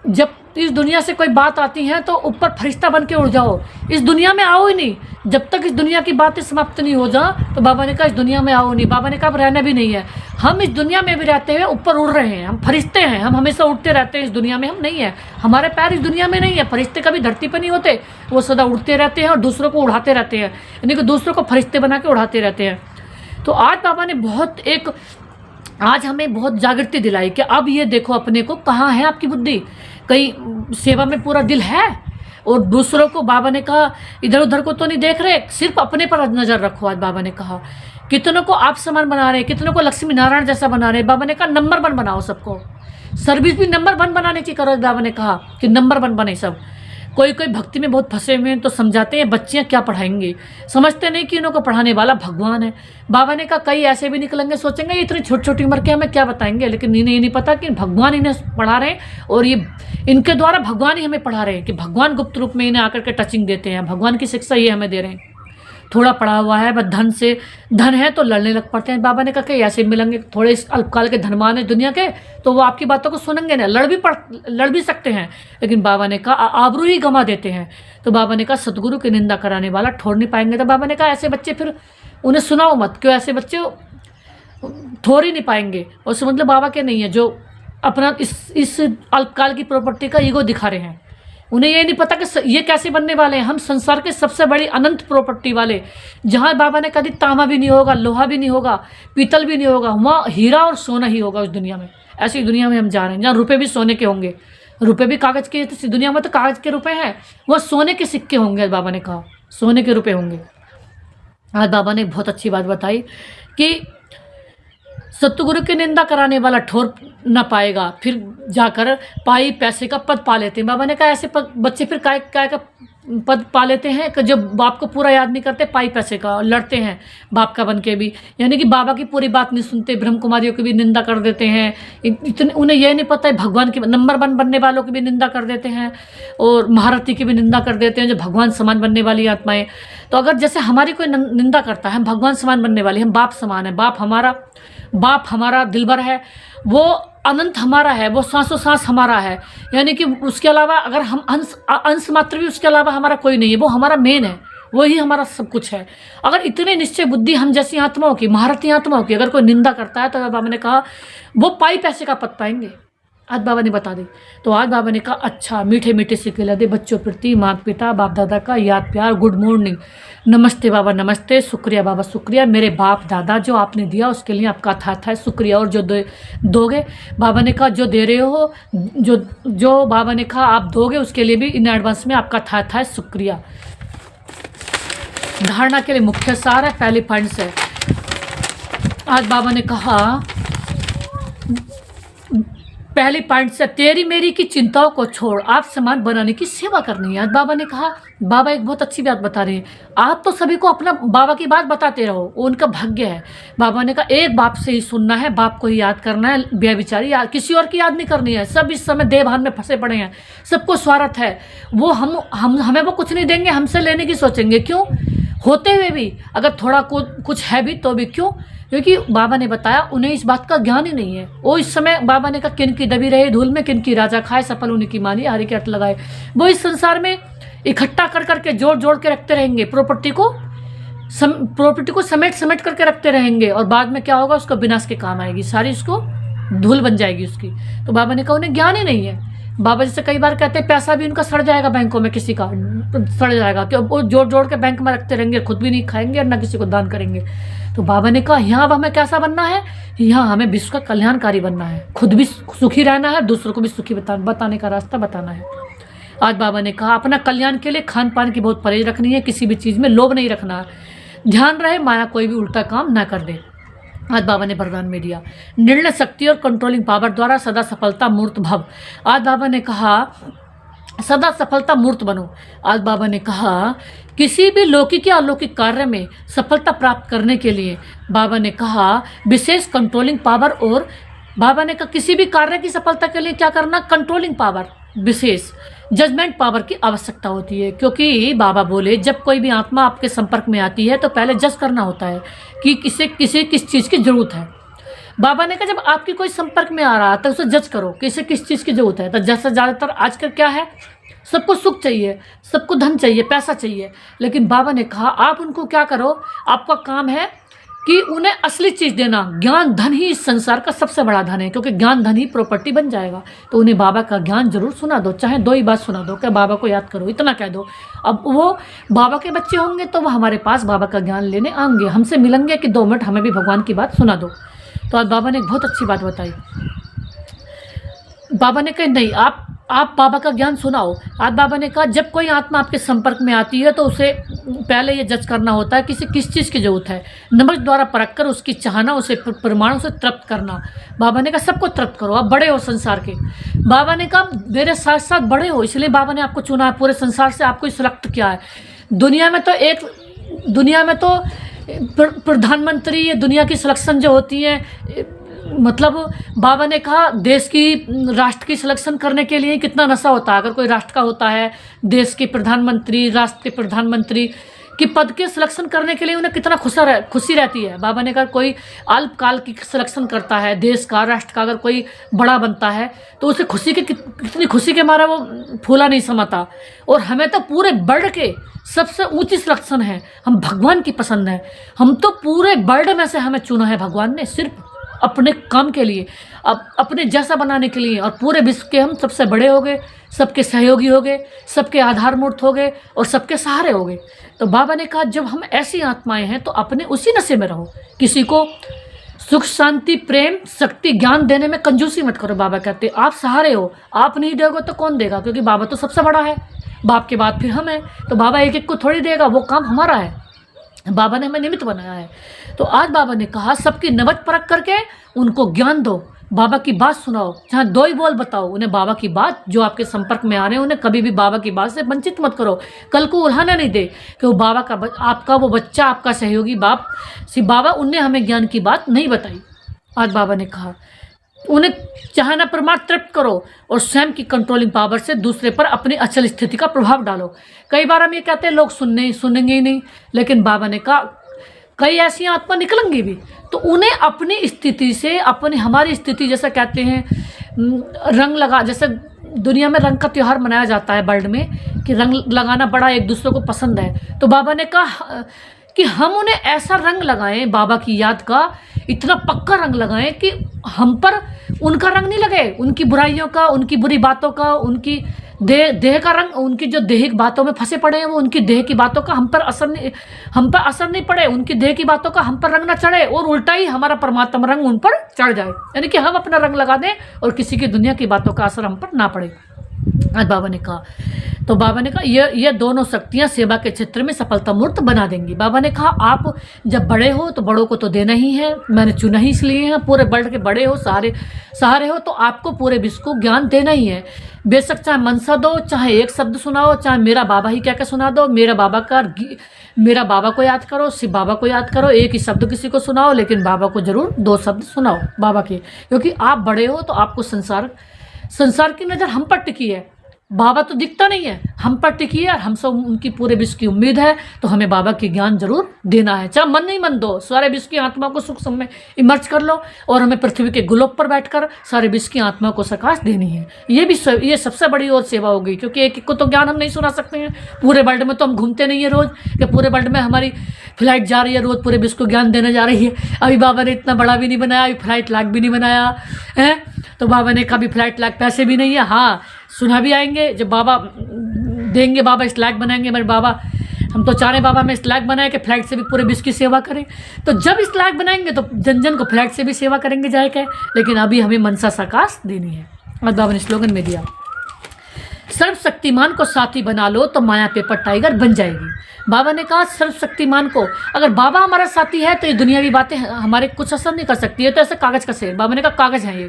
A: जब इस दुनिया से कोई बात आती है तो ऊपर फरिश्ता बन के उड़ जाओ, इस दुनिया में आओ ही नहीं जब तक इस दुनिया की बातें समाप्त नहीं हो जाए। तो बाबा ने कहा इस दुनिया में आओ नहीं। बाबा ने कहा अब रहना भी नहीं है, हम इस दुनिया में भी रहते हुए ऊपर उड़ रहे हैं, हम फरिश्ते हैं, हम हमेशा उड़ते रहते हैं, इस दुनिया में हम नहीं है, हमारे पैर इस दुनिया में नहीं है। फरिश्ते कभी धरती पर नहीं होते, वो सदा उड़ते रहते हैं और दूसरों को उड़ाते रहते हैं, यानी कि दूसरों को फरिश्ते बना के उड़ाते रहते हैं। तो आज बाबा ने आज हमें बहुत जागृति दिलाई कि अब ये देखो अपने को, कहाँ है आपकी बुद्धि, कहीं सेवा में पूरा दिल है और दूसरों को। बाबा ने कहा इधर उधर को तो नहीं देख रहे, सिर्फ अपने पर नज़र रखो। आज बाबा ने कहा कितनों को आप समान बना रहे हैं, कितनों को लक्ष्मी नारायण जैसा बना रहे हैं। बाबा ने कहा नंबर 1 बनाओ सबको, सर्विस भी नंबर 1 बनाने की करो। बाबा ने कहा कि नंबर 1 बने सब। कोई भक्ति में बहुत फंसे हुए हैं तो समझाते हैं बच्चियाँ क्या पढ़ाएंगी, समझते नहीं कि इनको पढ़ाने वाला भगवान है। बाबा ने कहा कई ऐसे भी निकलेंगे, सोचेंगे इतनी छोटी छोटी उम्र के हमें क्या बताएंगे, लेकिन इन्हें ये नहीं पता कि भगवान इन्हें पढ़ा रहे हैं और ये इनके द्वारा भगवान ही हमें पढ़ा रहे हैं, कि भगवान गुप्त रूप में इन्हें आकर के टचिंग देते हैं, भगवान की शिक्षा ये हमें दे रहे हैं। थोड़ा पढ़ा हुआ है बस धन है तो लड़ने लग पड़ते हैं। बाबा ने कहा कि ऐसे मिलेंगे थोड़े इस अल्पकाल के धनवान है दुनिया के, तो वो आपकी बातों को सुनेंगे ना, लड़ भी सकते हैं, लेकिन बाबा ने कहा आबरू ही गंवा देते हैं। तो बाबा ने कहा सदगुरु की निंदा कराने वाला ठोर नहीं पाएंगे। तो बाबा ने कहा ऐसे बच्चे फिर उन्हें सुनाओ मत, क्यों ऐसे बच्चे ठोर ही नहीं पाएंगे। और उससे मतलब बाबा के नहीं है जो अपना इस अल्पकाल की प्रॉपर्टी का ईगो दिखा रहे हैं, उन्हें ये नहीं पता कि ये कैसे बनने वाले हैं। हम संसार के सबसे बड़ी अनंत प्रॉपर्टी वाले, जहाँ बाबा ने कभी तांबा भी नहीं होगा, लोहा भी नहीं होगा, पीतल भी नहीं होगा, वहाँ हीरा और सोना ही होगा उस दुनिया में। ऐसी दुनिया में हम जा रहे हैं जहाँ रुपए भी सोने के होंगे, रुपए भी कागज़ के, तो दुनिया में तो कागज़ के रुपए हैं, वह सोने के सिक्के होंगे। बाबा ने कहा सोने के रुपए होंगे। आज बाबा ने बहुत अच्छी बात बताई कि सतगुरु की निंदा कराने वाला ठोर न पाएगा, फिर जाकर पाई पैसे का पद पा लेते हैं। बाबा ने कहा ऐसे बच्चे फिर काय का पद पा लेते हैं कि जब बाप को पूरा याद नहीं करते, पाई पैसे का लड़ते हैं बाप का बन के भी, यानी कि बाबा की पूरी बात नहीं सुनते, ब्रह्म कुमारियों की भी निंदा कर देते हैं। इतने उन्हें यह नहीं पता है भगवान की नंबर 1 बनने वालों की भी निंदा कर देते हैं और महारथी की भी निंदा कर देते हैं, जो भगवान समान बनने वाली आत्माएं। तो अगर जैसे हमारी कोई निंदा करता है, हम भगवान समान बनने वाले, हम बाप समान है, बाप हमारा दिलबर है, वो अनंत हमारा है, वो सांसों सांस हमारा है, यानी कि उसके अलावा अगर हम अंश मात्र भी उसके अलावा हमारा कोई नहीं है, वो हमारा मेन है, वही हमारा सब कुछ है। अगर इतने निश्चय बुद्धि हम जैसी आत्माओं की, महारथी आत्माओं की अगर कोई निंदा करता है, तो बाबा ने कहा वो पाई पैसे का पद पाएंगे। आज बाबा ने बता दी। तो आज बाबा ने कहा अच्छा, मीठे मीठे से खिला दे बच्चों प्रति, माता पिता बाप दादा का याद प्यार, गुड मॉर्निंग, नमस्ते बाबा नमस्ते, शुक्रिया बाबा शुक्रिया, मेरे बाप दादा जो आपने दिया उसके लिए आपका था शुक्रिया, और जो दोगे बाबा ने कहा जो दे रहे हो, जो बाबा ने कहा आप दोगे उसके लिए भी इन एडवांस में आपका था शुक्रिया। धारणा के लिए मुख्य सार है, पहली पॉइंट से आज बाबा ने कहा, पहली पॉइंट से तेरी मेरी की चिंताओं को छोड़, आप समान बनाने की सेवा करनी है। आज बाबा ने कहा, बाबा एक बहुत अच्छी बात बता रहे हैं, आप तो सभी को अपना बाबा की बात बताते रहो, वो उनका भाग्य है। बाबा ने कहा एक बाप से ही सुनना है, बाप को ही याद करना है, बेविचारी याद, किसी और की याद नहीं करनी है। सब इस समय देह भान में फंसे पड़े हैं, सबको स्वार्थ है, वो हमें वो कुछ नहीं देंगे, हमसे लेने की सोचेंगे। क्यों? होते हुए भी अगर थोड़ा कुछ है भी तो भी क्यों? क्योंकि बाबा ने बताया उन्हें इस बात का ज्ञान ही नहीं है। वो इस समय बाबा ने कहा किन की दबी रहे धूल में, किन की राजा खाए, सफल उन्हीं की मानी, हरि के अट लगाए। वो इस संसार में इकट्ठा कर करके जोड़ के रखते रहेंगे, प्रॉपर्टी को समेट करके रखते रहेंगे, और बाद में क्या होगा, उसको विनाश के काम आएगी, सारी उसको धूल बन जाएगी उसकी। तो बाबा ने कहा उन्हें ज्ञान ही नहीं है। बाबा जैसे कई बार कहते हैं पैसा भी उनका सड़ जाएगा बैंकों में, किसी का सड़ जाएगा, क्यों? वो जोड़ के बैंक में रखते रहेंगे, खुद भी नहीं खाएंगे और ना किसी को दान करेंगे। तो बाबा ने कहा यहाँ हमें कैसा बनना है, यहाँ हमें विश्व का कल्याणकारी बनना है, खुद भी सुखी रहना है, दूसरों को भी सुखी बताने का रास्ता बताना है। आज बाबा ने कहा अपना कल्याण के लिए खान पान की बहुत परहेज रखनी है, किसी भी चीज़ में लोभ नहीं रखना है, ध्यान रहे माया कोई भी उल्टा काम ना कर दे। आज बाबा ने वरदान में दिया, निर्णय शक्ति और कंट्रोलिंग पावर द्वारा सदा सफलता मूर्त भव। आज बाबा ने कहा सदा सफलता मूर्त बनो। आज बाबा ने कहा किसी भी लौकिक या अलौकिक कार्य में सफलता प्राप्त करने के लिए बाबा ने कहा विशेष कंट्रोलिंग पावर, और बाबा ने कहा किसी भी कार्य की सफलता के लिए क्या करना, कंट्रोलिंग पावर, विशेष जजमेंट पावर की आवश्यकता होती है। क्योंकि बाबा बोले जब कोई भी आत्मा आपके संपर्क में आती है तो पहले जज करना होता है कि किसे किस चीज़ की जरूरत है। बाबा ने कहा जब आपकी कोई संपर्क में आ रहा है तो उसे जज करो कि इसे किस चीज़ की जरूरत है। तो जैसा ज़्यादातर आजकल क्या है, सबको सुख चाहिए, सबको धन चाहिए, पैसा चाहिए, लेकिन बाबा ने कहा आप उनको क्या करो, आपका काम है कि उन्हें असली चीज़ देना। ज्ञान धन ही इस संसार का सबसे बड़ा धन है, क्योंकि ज्ञान धन ही प्रॉपर्टी बन जाएगा। तो उन्हें बाबा का ज्ञान जरूर सुना दो, चाहे 2 ही बात सुना दो, क्या बाबा को याद करो, इतना कह दो। अब वो बाबा के बच्चे होंगे तो वो हमारे पास बाबा का ज्ञान लेने आएंगे, हमसे मिलेंगे कि 2 मिनट हमें भी भगवान की बात सुना दो। तो आज बाबा ने एक बहुत अच्छी बात बताई। बाबा ने कहा नहीं, आप बाबा का ज्ञान सुनाओ। आज बाबा ने कहा जब कोई आत्मा आपके संपर्क में आती है तो उसे पहले ये जज करना होता है कि इसे किस चीज़ की जरूरत है, नमक द्वारा परख कर उसकी चाहना, उसे प्रमाण, उसे तृप्त करना। बाबा ने कहा सबको तृप्त करो, आप बड़े हो संसार के। बाबा ने कहा मेरे साथ साथ बड़े हो, इसलिए बाबा ने आपको चुना है। पूरे संसार से आपको सिलेक्ट किया है। दुनिया में तो प्रधानमंत्री, ये दुनिया की सिलेक्शन जो होती है, मतलब बाबा ने कहा देश की, राष्ट्र की सिलेक्शन करने के लिए कितना नशा होता है। अगर कोई राष्ट्र का होता है, देश के प्रधानमंत्री, राष्ट्र के प्रधानमंत्री की पद के सिलेक्शन करने के लिए उन्हें कितना खुशी रहती है। बाबा ने कहा कोई अल्पकाल की सिलेक्शन करता है, देश का, राष्ट्र का अगर कोई बड़ा बनता है तो उसे कितनी खुशी के मारे वो फूला नहीं समाता। और हमें तो पूरे वर्ल्ड के सबसे ऊंची सिलेक्शन है, हम भगवान की पसंद है। हम तो पूरे वर्ल्ड में से हमें चुना है भगवान ने, सिर्फ अपने काम के लिए, अपने जैसा बनाने के लिए, और पूरे विश्व के हम सबसे बड़े हो गए, सबके सहयोगी हो गए, सबके आधारमूर्त हो गए और सबके सहारे हो गए। तो बाबा ने कहा जब हम ऐसी आत्माएं हैं तो अपने उसी नशे में रहो, किसी को सुख शांति प्रेम शक्ति ज्ञान देने में कंजूसी मत करो। बाबा कहते आप सहारे हो, आप नहीं दोगे तो कौन देगा, क्योंकि बाबा तो सबसे बड़ा है, बाप के बाद फिर हम हैं। तो बाबा एक एक को थोड़ी देगा, वो काम हमारा है, बाबा ने हमें निमित्त बनाया है। तो आज बाबा ने कहा सबकी नबज परख करके उनको ज्ञान दो, बाबा की बात सुनाओ, जहाँ 2 ही बोल बताओ उन्हें बाबा की बात। जो आपके संपर्क में आ रहे हैं उन्हें कभी भी बाबा की बात से वंचित मत करो, कल को उल्हाना नहीं दे कि वो बाबा का आपका वो बच्चा, आपका सहयोगी बाप, सिर्फ बाबा उनने हमें ज्ञान की बात नहीं बताई। आज बाबा ने कहा उन्हें चाहना प्रमाण तृप्त करो और स्वयं की कंट्रोलिंग पावर से दूसरे पर अपनी अचल स्थिति का प्रभाव डालो। कई बार हम ये कहते हैं लोग सुनेंगे ही नहीं, लेकिन बाबा ने कहा कई ऐसी आत्मा निकलेंगी भी, तो उन्हें अपनी स्थिति से, अपनी हमारी स्थिति, जैसा कहते हैं रंग लगा, जैसे दुनिया में रंग का त्यौहार मनाया जाता है वर्ल्ड में, कि रंग लगाना बड़ा एक दूसरे को पसंद है। तो बाबा ने कहा कि हम उन्हें ऐसा रंग लगाएं, बाबा की याद का इतना पक्का रंग लगाएं कि हम पर उनका रंग नहीं लगे, उनकी बुराइयों का, उनकी बुरी बातों का, उनकी देह का रंग, उनकी जो देहिक बातों में फंसे पड़े हैं वो उनकी देह की बातों का हम पर असर नहीं पड़े, उनकी देह की बातों का हम पर रंग ना चढ़े, और उल्टा ही हमारा परमात्मा रंग उन पर चढ़ जाए, यानी कि हम अपना रंग लगा दें और किसी की दुनिया की बातों का असर हम पर ना पड़े। आज बाबा ने कहा, तो बाबा ने कहा ये दोनों शक्तियां सेवा के क्षेत्र में सफलता मूर्त बना देंगी। बाबा ने कहा आप जब बड़े हो तो बड़ों को तो देना ही है, मैंने चुना ही इसलिए है, पूरे वर्ल्ड के बड़े हो, सहारे हो, तो आपको पूरे विश्व को ज्ञान देना ही है। बेशक चाहे मनसा दो, चाहे एक शब्द सुनाओ, चाहे मेरा बाबा ही क्या क्या सुना दो, मेरा बाबा को याद करो, शिव बाबा को याद करो, एक ही शब्द किसी को सुनाओ, लेकिन बाबा को जरूर 2 शब्द सुनाओ बाबा के, क्योंकि आप बड़े हो तो आपको संसार की नज़र हम पर टिकी है। बाबा तो दिखता नहीं है, हम पर टिकी है, और हम सब उनकी पूरे विश्व की उम्मीद है, तो हमें बाबा की ज्ञान जरूर देना है। चाहे मन नहीं मन दो, सारे विश्व की आत्मा को सुख समय इमर्ज कर लो, और हमें पृथ्वी के ग्लोब पर बैठकर सारे विश्व की आत्मा को प्रकाश देनी है। ये सबसे बड़ी और सेवा होगी, क्योंकि एक को तो ज्ञान हम नहीं सुना सकते हैं, पूरे वर्ल्ड में तो हम घूमते नहीं है रोज, कि पूरे वर्ल्ड में हमारी फ्लाइट जा रही है, रोज पूरे विश्व को ज्ञान देने जा रही है। अभी बाबा ने इतना बड़ा भी नहीं बनाया, अभी फ्लाइट लाख भी नहीं बनाया है, तो बाबा ने कभी फ्लाइट लाख पैसे भी नहीं है। हाँ, सुना भी आएंगे जब बाबा देंगे, बाबा इस लायक बनाएंगे, मेरे बाबा हम तो चाह रहे बाबा में इस लायक बनाए कि फ्लाइट से भी पूरे विश्व की सेवा करें। तो जब इस लायक बनाएंगे तो जन जन को फ्लाइट से भी सेवा करेंगे जाए क्या, लेकिन अभी हमें मनसा साकाश देनी है। और बाबा ने स्लोगन में दिया, सर्वशक्तिमान को साथी बना लो तो माया पेपर टाइगर बन जाएगी। बाबा ने कहा सर्वशक्तिमान को, अगर बाबा हमारा साथी है तो ये दुनियावी बातें हमारे कुछ असर नहीं कर सकती है। तो ऐसे कागज़ का शेर, बाबा ने कहा कागज़ है ये,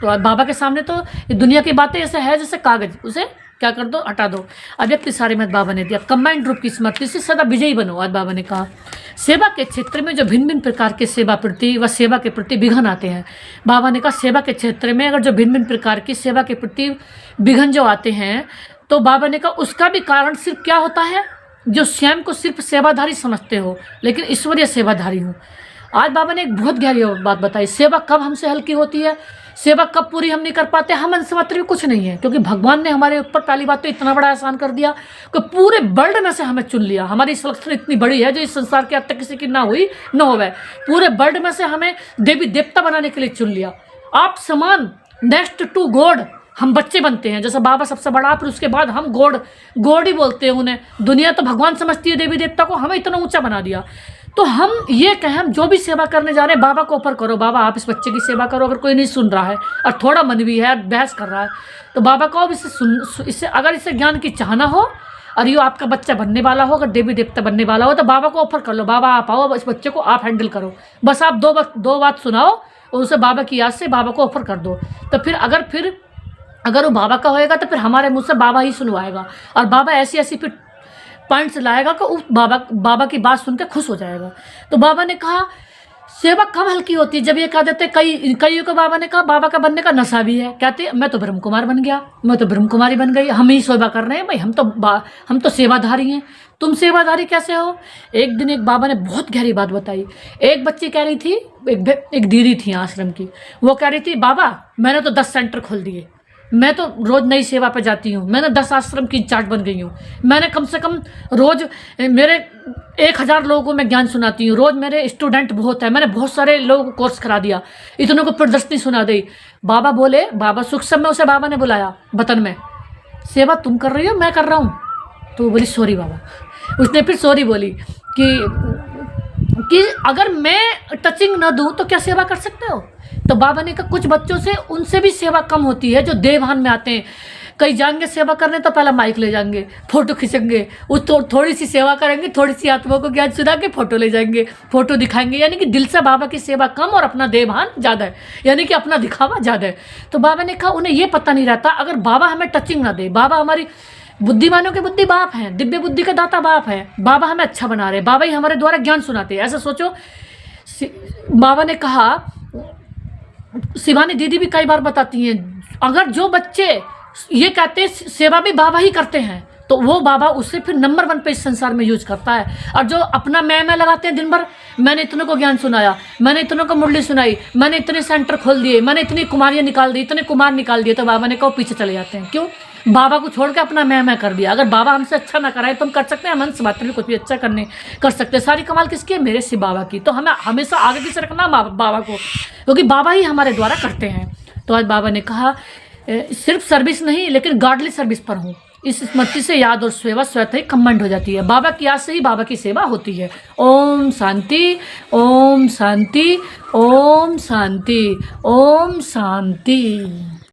A: तो बाबा के सामने तो ये दुनिया की बातें ऐसे है जैसे कागज़, उसे क्या कर दो, हटा दो। अव्यक्त सारे में बाबा ने दिया, कंबाइंड रूप की स्मृति से सदा विजयी बनो। आज बाबा ने कहा सेवा के क्षेत्र में जो भिन्न भिन्न प्रकार के सेवा प्रति व सेवा के प्रति विघन आते हैं, बाबा ने कहा सेवा के क्षेत्र में अगर जो भिन्न भिन्न प्रकार की सेवा के प्रति विघन जो आते हैं, तो बाबा ने कहा उसका भी कारण सिर्फ क्या होता है, जो स्वयं को सिर्फ सेवाधारी समझते हो लेकिन ईश्वरीय सेवाधारी हो। आज बाबा ने एक बहुत गहरी बात बताई, सेवा कब हमसे हल्की होती है, सेवा कब पूरी हम नहीं कर पाते, हम अंश मात्र भी कुछ नहीं है, क्योंकि भगवान ने हमारे ऊपर पहली बात तो इतना बड़ा एहसान कर दिया कि पूरे वर्ल्ड में से हमें चुन लिया। हमारी सिलेक्शन इतनी बड़ी है जो इस संसार के अब तक किसी की ना हुई न होवे, पूरे वर्ल्ड में से हमें देवी देवता बनाने के लिए चुन लिया। आप समान नेक्स्ट टू गॉड हम बच्चे बनते हैं, जैसे बाबा सबसे बड़ा, फिर उसके बाद हम गॉड ही बोलते हैं उन्हें। दुनिया तो भगवान समझती है देवी देवता को, हमें इतना ऊंचा बना दिया। तो हम ये कहें हम जो भी सेवा करने जा रहे हैं बाबा को ऑफर करो, बाबा आप इस बच्चे की सेवा करो। अगर कोई नहीं सुन रहा है और थोड़ा मन भी है, बहस कर रहा है, तो बाबा को अब इससे अगर इसे ज्ञान की चाहना हो और ये आपका बच्चा बनने वाला हो, अगर देवी देवता बनने वाला हो, तो बाबा को ऑफर कर लो, बाबा आप आओ, इस बच्चे को आप हैंडल करो। बस आप दो बात सुनाओ और उसे बाबा की याद से बाबा को ऑफर कर दो। तो फिर अगर वो बाबा का होएगा तो फिर हमारे मुँह से बाबा ही सुनवाएगा, और बाबा ऐसी फिर पॉइंट्स लाएगा कि उस बाबा की बात सुन के खुश हो जाएगा। तो बाबा ने कहा सेवा कब हल्की होती है, जब ये कह देते कईयों को बाबा ने कहा बाबा का बनने का नशा भी है, कहते मैं तो ब्रह्म कुमार बन गया, मैं तो ब्रह्म कुमारी बन गई, हम ही सेवा कर रहे हैं भाई, हम तो सेवाधारी हैं। तुम सेवाधारी कैसे हो? एक दिन एक बाबा ने बहुत गहरी बात बताई। एक बच्ची कह रही थी, एक दीदी थी आश्रम की, वो कह रही थी बाबा मैंने तो 10 सेंटर खोल दिए, मैं तो रोज़ नई सेवा पे जाती हूँ, मैंने 10 आश्रम की इंचार्ज बन गई हूँ, मैंने कम से कम रोज़ मेरे 1000 लोगों को मैं ज्ञान सुनाती हूँ, रोज़ मेरे स्टूडेंट बहुत है, मैंने बहुत सारे लोगों को कोर्स करा दिया, इतनों को प्रदर्शनी सुना दी। बाबा बोले, बाबा सुख समय उसे बाबा ने बुलाया बतन में, सेवा तुम कर रही हो मैं कर रहा हूँ? तो वो बोली सॉरी बाबा। उसने फिर सॉरी बोली कि अगर मैं टचिंग ना दूँ तो क्या सेवा कर सकते हो? तो बाबा ने कहा कुछ बच्चों से उनसे भी सेवा कम होती है जो देवभान में आते हैं। कई जाएंगे सेवा करने तो पहला माइक ले जाएंगे, फोटो खींचेंगे, उस थोड़ी सी सेवा करेंगे, थोड़ी सी आत्मा को ज्ञान सुना के फोटो ले जाएंगे, फोटो दिखाएंगे, यानी कि दिल से बाबा की सेवा कम और अपना देवभान ज़्यादा है, यानी कि अपना दिखावा ज़्यादा है। तो बाबा ने कहा उन्हें ये पता नहीं रहता अगर बाबा हमें टचिंग ना दे, बाबा हमारी बुद्धिमानों के बुद्धि बाप हैं, दिव्य बुद्धि का दाता बाप है, बाबा हमें अच्छा बना रहे, बाबा ही हमारे द्वारा ज्ञान सुनाते हैं। ऐसा सोचो। बाबा ने कहा शिवानी दीदी भी कई बार बताती हैं, अगर जो बच्चे ये कहते हैं सेवा भी बाबा ही करते हैं, तो वो बाबा उससे फिर नंबर 1 पे इस संसार में यूज करता है। और जो अपना मैं लगाते हैं दिन भर, मैंने इतनों को ज्ञान सुनाया, मैंने इतनों को मुरली सुनाई, मैंने इतने सेंटर खोल दिए, मैंने इतनी कुमारियाँ निकाल दी, इतने कुमार निकाल दिए, तो बाबा ने कहा पीछे चले जाते हैं। क्यों? बाबा को छोड़ के अपना मैं कर दिया। अगर बाबा हमसे अच्छा ना कराए तो हम कर सकते हैं, हम हंस मात्र भी कुछ भी अच्छा करने कर सकते हैं। सारी कमाल किसकी है? मेरे शिव बाबा की। तो हमें हमेशा आगे किसे रखना? बाबा को, क्योंकि बाबा ही हमारे द्वारा करते हैं। तो आज बाबा ने कहा सिर्फ सर्विस नहीं, लेकिन गॉडली सर्विस पर हूँ। इस स्मृति से याद और सेवा स्वतः ही कमेंट हो जाती है। बाबा की याद से ही बाबा की सेवा होती है। ओम शांति, ओम शांति, ओम शांति, ओम शांति।